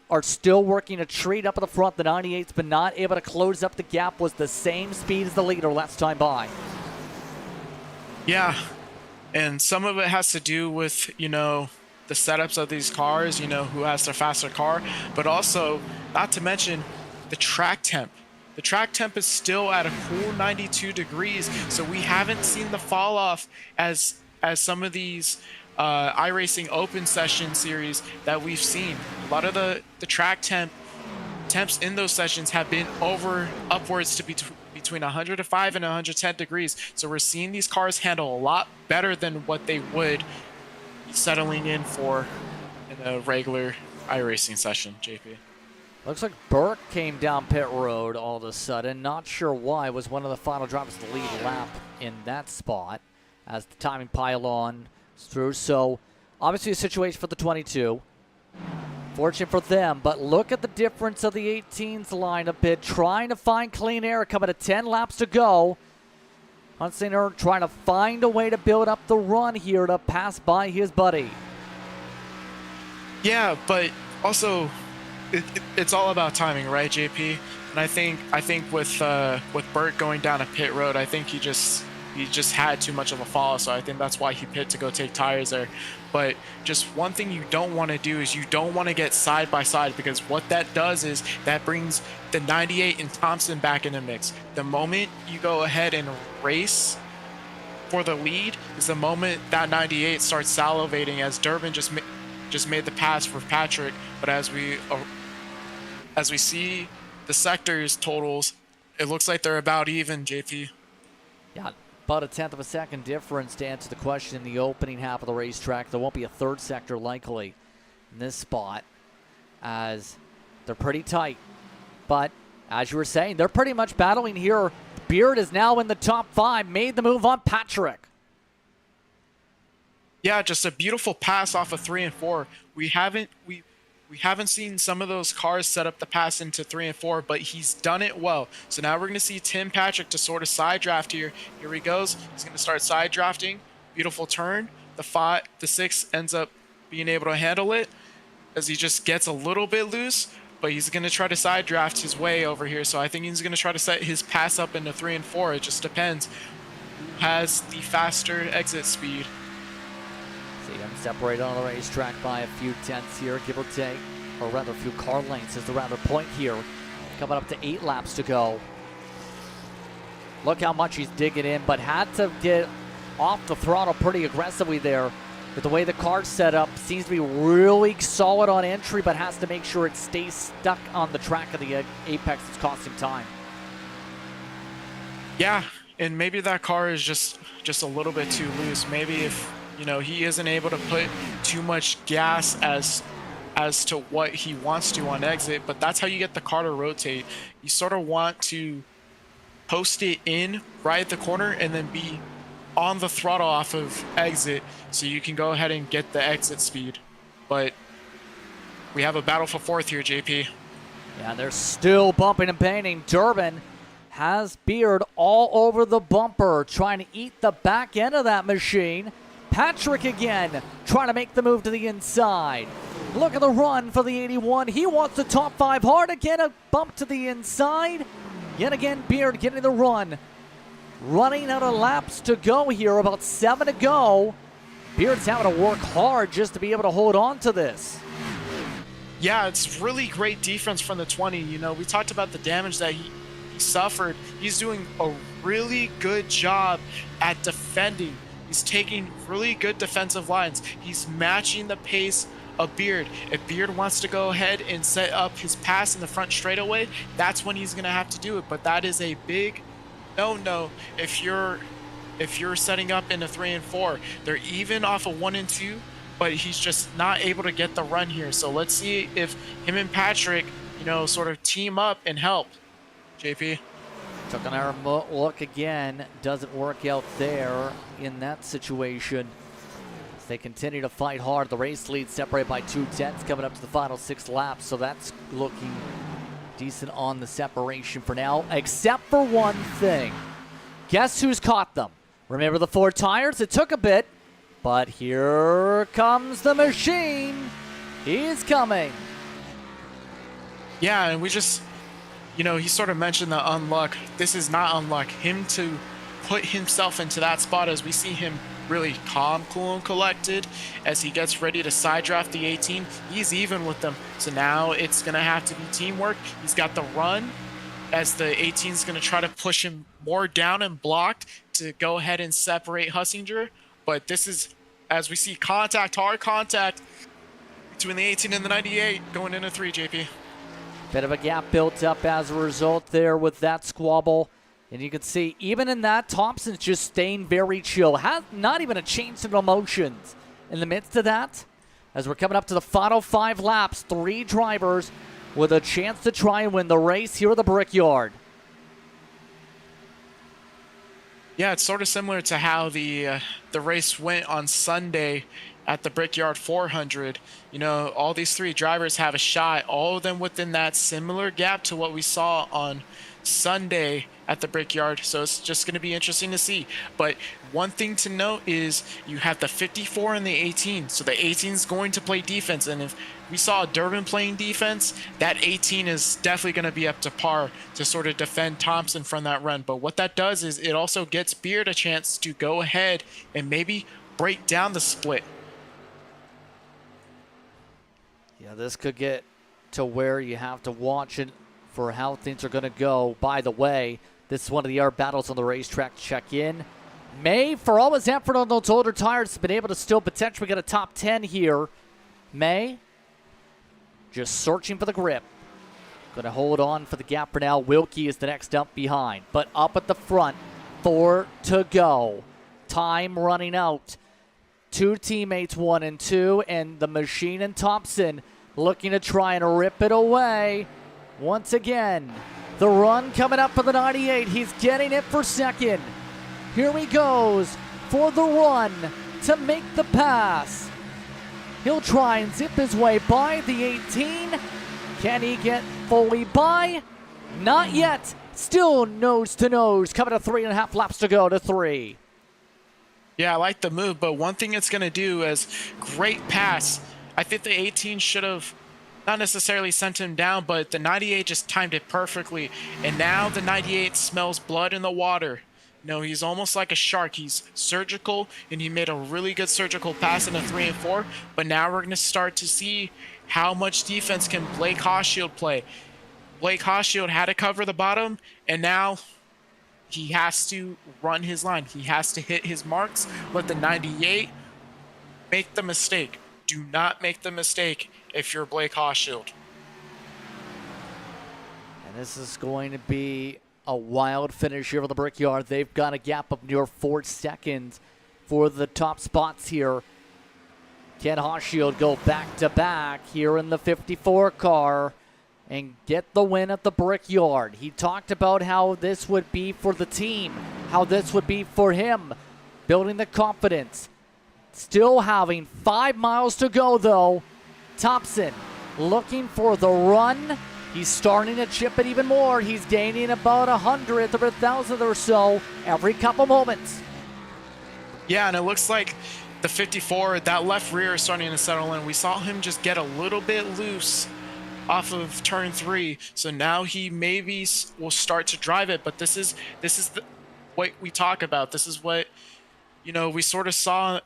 are still working a treat up at the front. The 98's been not able to close up the gap. Was the same speed as the leader last time by. Yeah, and some of it has to do with, the setups of these cars, who has the faster car, but also, not to mention, the track temp. The track temp is still at a cool 92 degrees, so we haven't seen the fall off as some of these iRacing open session series that we've seen. A lot of the track temps in those sessions have been upwards to between 105 and 110 degrees, so we're seeing these cars handle a lot better than what they would settling in for in a regular iRacing session, JP. Looks like Burke came down pit road all of a sudden. Not sure why. Was one of the final drivers to lead lap in that spot as the timing pylon through. So obviously a situation for the 22. Fortunate for them, but look at the difference of the 18's line a bit. Trying to find clean air, coming to 10 laps to go. Hunsinger trying to find a way to build up the run here to pass by his buddy. Yeah, but also it's all about timing, right, JP? And I think with Burt going down a pit road, I think he just had too much of a fall, so I think that's why he pit to go take tires there. But just one thing you don't want to do is you don't want to get side by side, because what that does is that brings the 98 and Thompson back in the mix. The moment you go ahead and race for the lead is the moment that 98 starts salivating, as Durbin just made the pass for Patrick. But as we see the sectors totals, it looks like they're about even, JP. Yeah, about a 1/10 of a second difference to answer the question in the opening half of the racetrack. There won't be a third sector likely in this spot, as they're pretty tight. But as you were saying, they're pretty much battling here. Beard is now in the top 5, made the move on Patrick. Yeah, just a beautiful pass off of 3 and 4. We we haven't seen some of those cars set up the pass into 3 and 4, but he's done it well. So now we're going to see Tim Patrick to sort of side draft here. Here he goes. He's going to start side drafting. Beautiful turn. The 6 ends up being able to handle it as he just gets a little bit loose, but he's going to try to side draft his way over here. So I think he's going to try to set his pass up into 3 and 4. It just depends who has the faster exit speed. See them separated on the racetrack by a few tenths here, give or take, or rather a few car lengths is the rather point here. Coming up to 8 laps to go. Look how much he's digging in, but had to get off the throttle pretty aggressively there. With the way the car's set up, seems to be really solid on entry, but has to make sure it stays stuck on the track of the apex. It's costing time. Yeah, and maybe that car is just a little bit too loose. Maybe if, you know, he isn't able to put too much gas as to what he wants to on exit, but that's how you get the car to rotate. You sort of want to post it in right at the corner and then be on the throttle off of exit so you can go ahead and get the exit speed. But we have a battle for 4th here, JP. Yeah, they're still bumping and painting. Durbin has Beard all over the bumper, trying to eat the back end of that machine. Patrick again, trying to make the move to the inside. Look at the run for the 81. He wants the top 5 hard. Again, a bump to the inside. Yet again, Beard getting the run. Running out of laps to go here, about 7 to go. Beard's having to work hard just to be able to hold on to this. Yeah, it's really great defense from the 20. You know, we talked about the damage that he suffered. He's doing a really good job at defending. He's taking really good defensive lines. He's matching the pace of Beard. If Beard wants to go ahead and set up his pass in the front straightaway, that's when he's going to have to do it. But that is a big no if you're setting up in a 3 and 4. They're even off of 1 and 2, but he's just not able to get the run here. So let's see if him and Patrick, you know, sort of team up and help. JP. Took another look again. Doesn't work out there in that situation. As they continue to fight hard. The race lead separated by 2 tenths coming up to the final 6 laps. So that's looking decent on the separation for now, except for one thing. Guess who's caught them? Remember the 4 tires? It took a bit, but here comes the machine. He's coming. Yeah, and we just, you know, he sort of mentioned the unluck. This is not unluck. Him to put himself into that spot as we see him really calm, cool, and collected as he gets ready to side draft the 18. He's even with them. So now it's going to have to be teamwork. He's got the run as the 18 is going to try to push him more down and blocked to go ahead and separate Hussinger. But this is, as we see, contact, hard contact between the 18 and the 98 going into 3, JP. Bit of a gap built up as a result there with that squabble. And you can see, even in that, Thompson's just staying very chill. Has not even a change in emotions in the midst of that. As we're coming up to the final 5 laps, 3 drivers with a chance to try and win the race here at the Brickyard. Yeah, it's sort of similar to how the race went on Sunday at the Brickyard 400. You know, all these 3 drivers have a shot, all of them within that similar gap to what we saw on Sunday at the Brickyard. So it's just going to be interesting to see. But one thing to note is you have the 54 and the 18. So the 18 is going to play defense. And if we saw Durbin playing defense, that 18 is definitely going to be up to par to sort of defend Thompson from that run. But what that does is it also gets Beard a chance to go ahead and maybe break down the split. Yeah, this could get to where you have to watch it for how things are going to go. By the way, this is one of the other battles on the racetrack to check in. May, for all his effort on those older tires, has been able to still potentially get a top 10 here. May, just searching for the grip. Going to hold on for the gap for now. Wilkie is the next up behind, but up at the front, 4 to go. Time running out. 2 teammates, 1 and 2, and the machine and Thompson looking to try and rip it away. Once again, the run coming up for the 98. He's getting it for second. Here he goes for the run to make the pass. He'll try and zip his way by the 18. Can he get fully by? Not yet. Still nose to nose. Coming to 3.5 laps to go to 3. Yeah, I like the move, but one thing it's going to do is great pass. I think the 18 should have not necessarily sent him down, but the 98 just timed it perfectly. And now the 98 smells blood in the water. No, he's almost like a shark. He's surgical, and he made a really good surgical pass in the 3 and 4. But now we're going to start to see how much defense can Blake Hochschild play. Blake Hochschild had to cover the bottom, and now he has to run his line. He has to hit his marks. Let the 98 make the mistake. Do not make the mistake if you're Blake Hochschild. And this is going to be a wild finish here for the Brickyard. They've got a gap of near 4 seconds for the top spots here. Can Hochschild go back-to-back here in the 54 car and get the win at the Brickyard? He talked about how this would be for the team, how this would be for him, building the confidence. Still having 5 miles to go, though. Thompson looking for the run. He's starting to chip it even more. He's gaining about 100th or 1,000th or so every couple moments. Yeah, and it looks like the 54, that left rear is starting to settle in. We saw him just get a little bit loose off of turn 3, so now he maybe will start to drive it. But this is what we talk about. This is what, you know, we sort of saw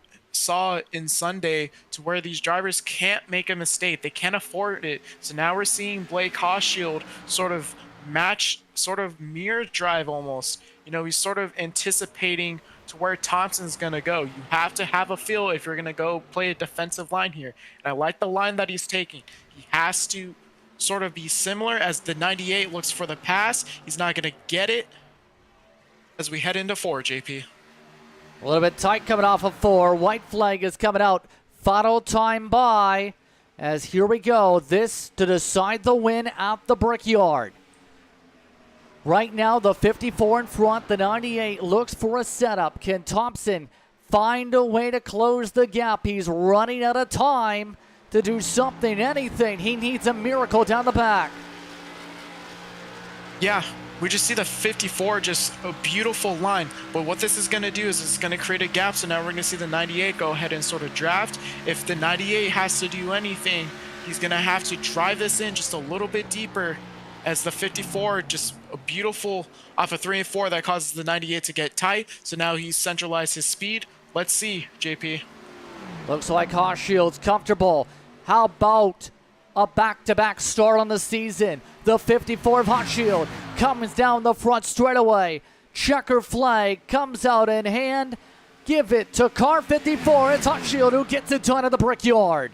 in Sunday, to where these drivers can't make a mistake. They can't afford it. So now we're seeing Blake Hochschild sort of mirror drive almost. You know, he's sort of anticipating to where Thompson's going to go. You have to have a feel if you're going to go play a defensive line here. And I like the line that he's taking. He has to sort of be similar as the 98 looks for the pass. He's not going to get it as we head into 4, JP. A little bit tight coming off of 4. White flag is coming out. Final time by. As here we go. This to decide the win at the Brickyard. Right now, the 54 in front. The 98 looks for a setup. Can Thompson find a way to close the gap? He's running out of time to do something, anything. He needs a miracle down the back. Yeah. We just see the 54, just a beautiful line. But what this is going to do is it's going to create a gap. So now we're going to see the 98 go ahead and sort of draft. If the 98 has to do anything, he's going to have to drive this in just a little bit deeper, as the 54, just a beautiful off of 3 and 4 that causes the 98 to get tight. So now he's centralized his speed. Let's see, JP. Looks like Hochschild's comfortable. How about a back-to-back start on the season? The 54 of Hochschild comes down the front straightaway. Checker flag comes out in hand. Give it to car 54. It's Hochschild who gets it done at the Brickyard.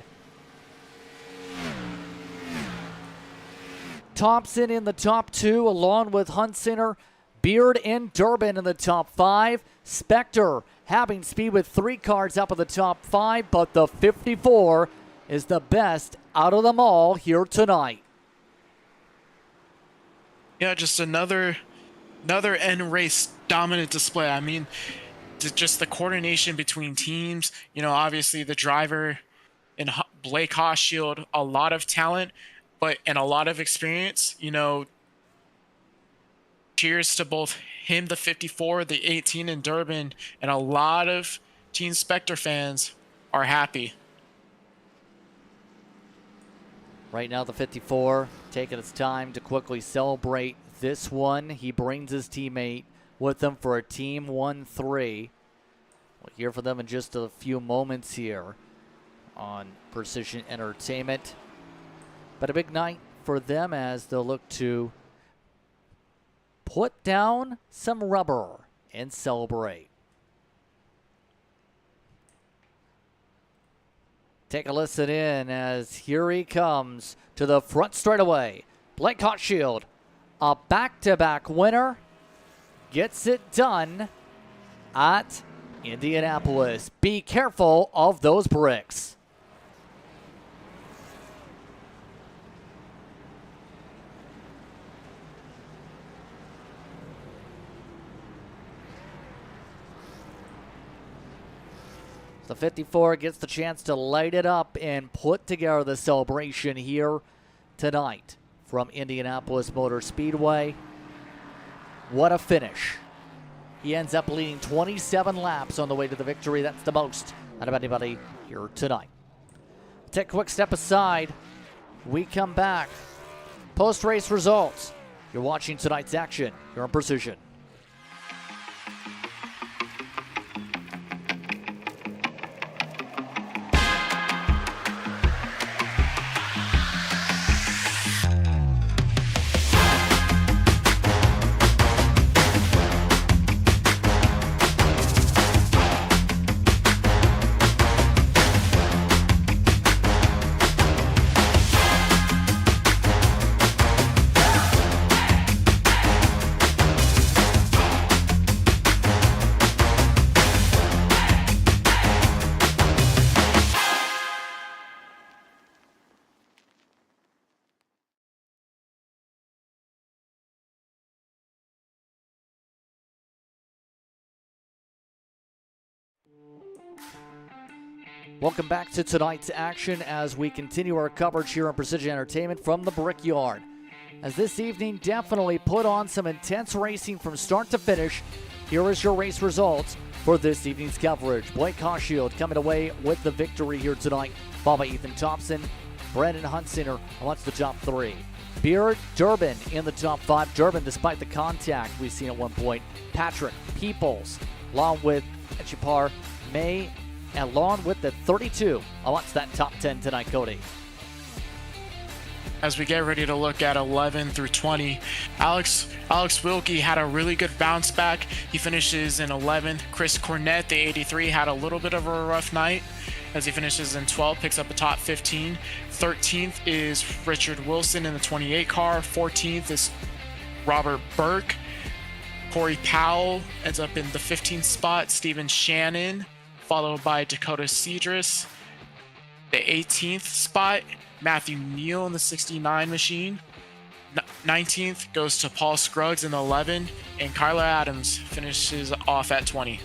Thompson in the top 2, along with Hunsinger, Beard, and Durbin in the top 5. Spector having speed with 3 cars up in the top 5, but the 54 is the best out of them all here tonight. Yeah, just another end race dominant display. I mean, just the coordination between teams. You know, obviously the driver and Blake Hochschild, a lot of talent, and a lot of experience. You know, cheers to both him, the 54, the 18, and Durbin, and a lot of Team Spector fans are happy. Right now, the 54 taking its time to quickly celebrate this one. He brings his teammate with him for a Team 1-3. We'll hear from them in just a few moments here on Precision Entertainment. But a big night for them as they'll look to put down some rubber and celebrate. Take a listen in as here he comes to the front straightaway. Blake Hochschild, a back-to-back winner, gets it done at Indianapolis. Be careful of those bricks. The 54 gets the chance to light it up and put together the celebration here tonight from Indianapolis Motor Speedway. What a finish. He ends up leading 27 laps on the way to the victory. That's the most out of anybody here tonight. Take a quick step aside. We come back. Post-race results. You're watching tonight's action. You're on Precision. Welcome back to tonight's action as we continue our coverage here on Precision Entertainment from the Brickyard. As this evening definitely put on some intense racing from start to finish, here is your race results for this evening's coverage. Blake Caulfield coming away with the victory here tonight, followed by Ethan Thompson. Brandon Huntsinger amongst the top three. Beard Durbin in the top five. Durbin, despite the contact we've seen at one point. Patrick Peoples, along with Echipar May, along with the 32 amongst that top 10 tonight, Cody. As we get ready to look at 11 through 20, Alex Wilkie had a really good bounce back. He finishes in 11th. Chris Cornett, the 83, had a little bit of a rough night as he finishes in 12, picks up a top 15. 13th is Richard Wilson in the 28 car. 14th is Robert Burke. Corey Powell ends up in the 15th spot. Steven Shannon, followed by Dakota Cedrus. The 18th spot, Matthew Neal in the 69 machine. 19th goes to Paul Scruggs in the 11, and Kyler Adams finishes off at 20.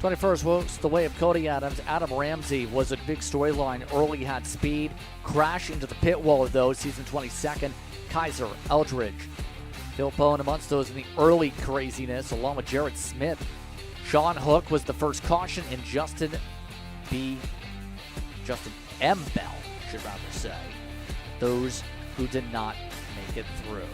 21st was the way of Cody Adams. Adam Ramsey was a big storyline. Early had speed, crashed into the pit wall though, season 22nd. Kaiser, Eldridge, Phil Pone amongst those in the early craziness, along with Jared Smith. Sean Hook was the first caution, and Justin M. Bell, should rather say, those who did not make it through.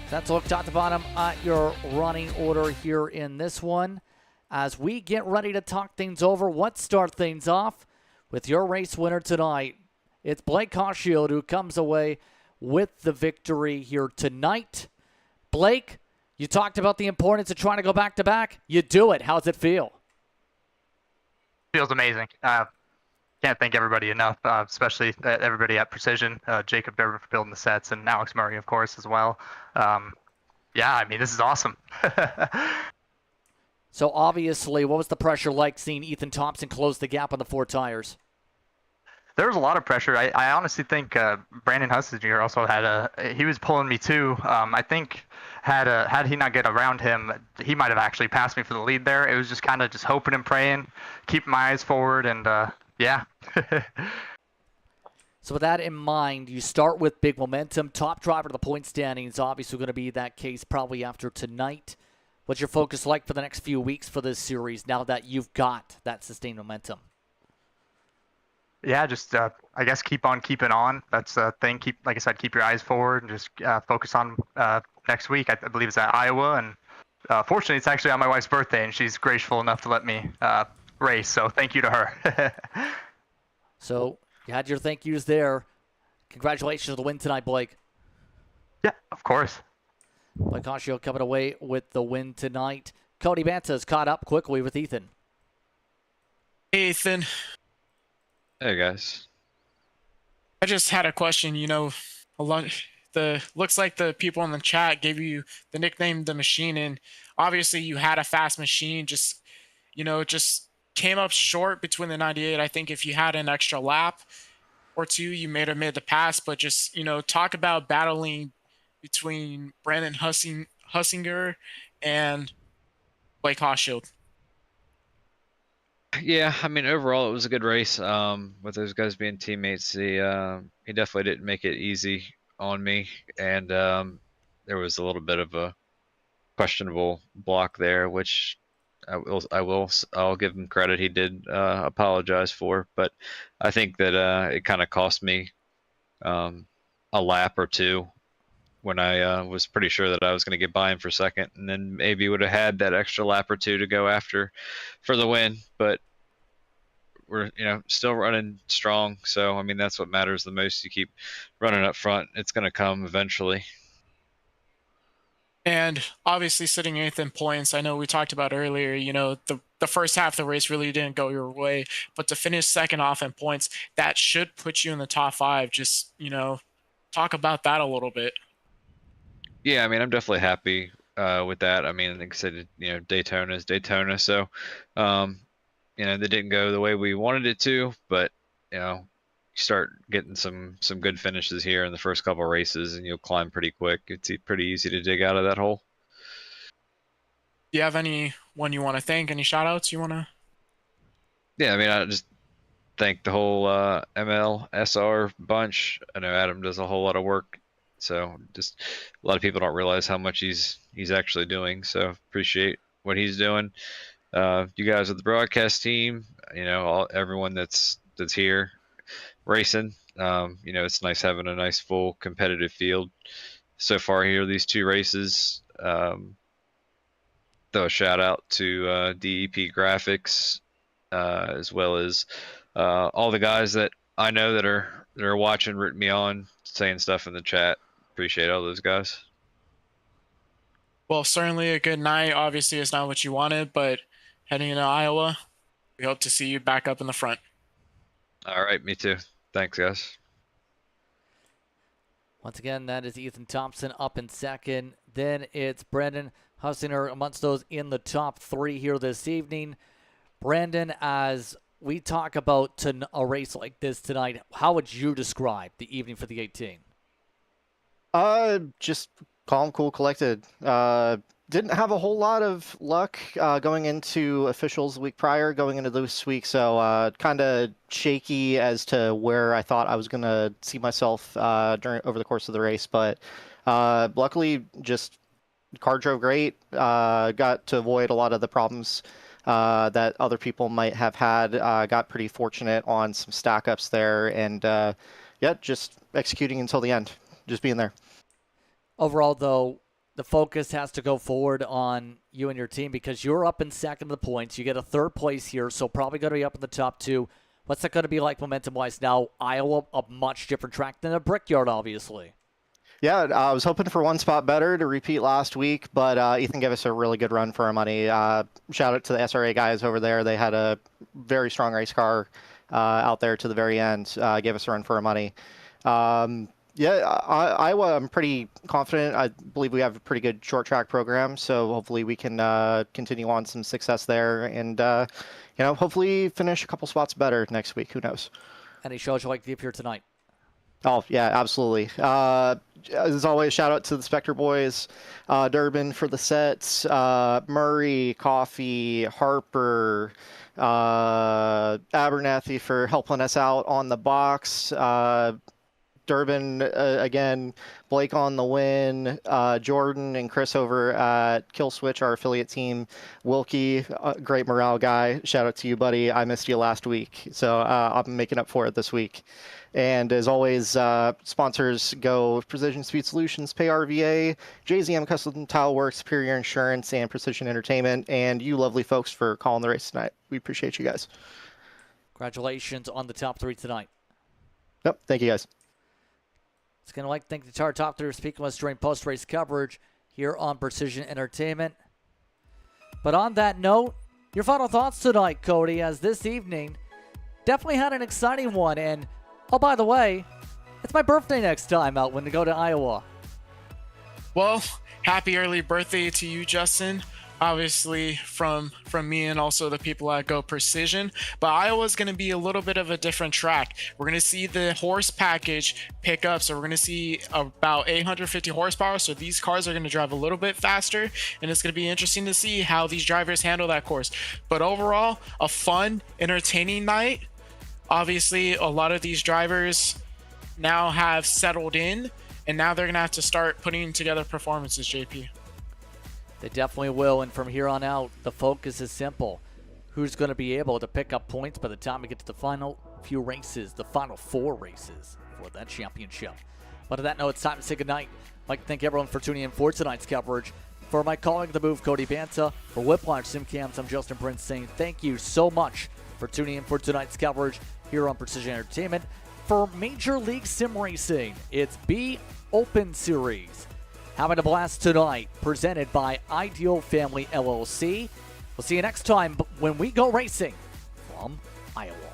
That's a look top to bottom at your running order here in this one. As we get ready to talk things over, let's start things off with your race winner tonight. It's Blake Caulfield who comes away with the victory here tonight. Blake, you talked about the importance of trying to go back-to-back. You do it. How's it feel? Feels amazing. Can't thank everybody enough, especially everybody at Precision, Jacob Durbin for building the sets, and Alex Murray, of course, as well. Yeah, I mean, this is awesome. So obviously, what was the pressure like seeing Ethan Thompson close the gap on the four tires? There was a lot of pressure. I honestly think Brandon Huntsinger also he was pulling me too. I think had he not get around him, he might have actually passed me for the lead there. It was just kind of just hoping and praying, keep my eyes forward, and yeah. So with that in mind, you start with big momentum. Top driver of the point standings, obviously going to be that case probably after tonight. What's your focus like for the next few weeks for this series now that you've got that sustained momentum? Yeah, just I guess keep on keeping on. That's the thing. Like I said, keep your eyes forward and just focus on next week. I believe it's at Iowa, and fortunately, it's actually on my wife's birthday, and she's graceful enough to let me race. So thank you to her. So you had your thank yous there. Congratulations on the win tonight, Blake. Yeah, of course. Blake Caulfield coming away with the win tonight. Cody Banta's caught up quickly with Ethan. Hey, Ethan. Hey, guys. I just had a question. You know, looks like the people in the chat gave you the nickname The Machine, and obviously you had a fast machine. Just came up short between the 98. I think if you had an extra lap or two, you may have made the pass. But just talk about battling between Brandon Huntsinger and Blake Caulfield. Yeah, I mean, overall it was a good race. With those guys being teammates, he definitely didn't make it easy on me, and there was a little bit of a questionable block there, which I'll give him credit. He did apologize for, but I think that it kind of cost me um, a lap or two when I was pretty sure that I was going to get by him for second, and then maybe would have had that extra lap or two to go after for the win. But we're still running strong, so I mean that's what matters the most. You keep running up front; it's going to come eventually. And obviously sitting eighth in points, I know we talked about earlier, the first half of the race really didn't go your way, but to finish second off in points, that should put you in the top five. Just, talk about that a little bit. Yeah, I mean, I'm definitely happy with that. I mean, like I said, Daytona is Daytona, so they didn't go the way we wanted it to, but you start getting some good finishes here in the first couple races, and you'll climb pretty quick. It's pretty easy to dig out of that hole. Do you have anyone you want to thank? Any shout outs you want to? Yeah, I mean, I just thank the whole MLSR bunch. I know Adam does a whole lot of work, so just a lot of people don't realize how much he's actually doing. So appreciate what he's doing. You guys at the broadcast team, everyone that's here racing. It's nice having a nice full competitive field so far here. These two races. Throw a shout out to DEP Graphics, as well as all the guys that I know that are watching, rooting me on, saying stuff in the chat. Appreciate all those guys. Well, certainly a good night. Obviously, it's not what you wanted, but heading into Iowa, we hope to see you back up in the front. All right, me too. Thanks, guys. Once again, that is Ethan Thompson up in second. Then it's Brendan Hussinger amongst those in the top three here this evening. Brandon, as we talk about a race like this tonight, how would you describe the evening for the 18? Just calm, cool, collected. Didn't have a whole lot of luck going into officials the week prior, going into this week, so kind of shaky as to where I thought I was going to see myself over the course of the race. But luckily, just car drove great. Got to avoid a lot of the problems that other people might have had. Got pretty fortunate on some stack ups there, and just executing until the end, just being there. Overall, though, the focus has to go forward on you and your team because you're up in second of the points. You get a third place here, so probably going to be up in the top two. What's that going to be like momentum-wise now? Iowa, a much different track than a Brickyard, obviously. Yeah, I was hoping for one spot better to repeat last week, but Ethan gave us a really good run for our money. Shout out to the SRA guys over there. They had a very strong race car out there to the very end. Gave us a run for our money. Iowa, I'm pretty confident. I believe we have a pretty good short track program, so hopefully we can continue on some success there and, hopefully finish a couple spots better next week. Who knows? Any shows you like to give here tonight? Oh, yeah, absolutely. As always, shout out to the Spectre boys, Durbin for the sets, Murray, Coffee, Harper, Abernathy for helping us out on the box, Durbin again, Blake on the win, Jordan and Chris over at Kill Switch, our affiliate team, Wilkie, great morale guy. Shout out to you, buddy. I missed you last week, so I'm making up for it this week. And as always, sponsors go Precision Speed Solutions, Pay RVA, JZM Custom Tile Works, Superior Insurance, and Precision Entertainment, and you lovely folks for calling the race tonight. We appreciate you guys. Congratulations on the top three tonight. Yep, thank you guys. It's going to like to thank the entire top three for speaking with us during post-race coverage here on Precision Entertainment. But on that note, your final thoughts tonight, Cody, as this evening definitely had an exciting one. And, oh, by the way, it's my birthday next time out when we go to Iowa. Well, happy early birthday to you, Justin. obviously from me and also the people at Go Precision, but Iowa's going to be a little bit of a different track. We're going to see the horse package pick up, so we're going to see about 850 horsepower, so these cars are going to drive a little bit faster, and it's going to be interesting to see how these drivers handle that course. But overall, a fun, entertaining night. Obviously, a lot of these drivers now have settled in, and now they're going to have to start putting together performances, JP. They definitely will, and from here on out, the focus is simple. Who's going to be able to pick up points by the time we get to the final few races, the final 4 races for that championship. But on that note, it's time to say goodnight. I'd like to thank everyone for tuning in for tonight's coverage. For my colleague, The Move, Cody Banta, for Whiplash Simcams, I'm Justin Prince saying thank you so much for tuning in for tonight's coverage here on Precision Entertainment. For Major League Sim Racing, it's B Open Series. Having a blast tonight, presented by Ideal Family LLC. We'll see you next time when we go racing from Iowa.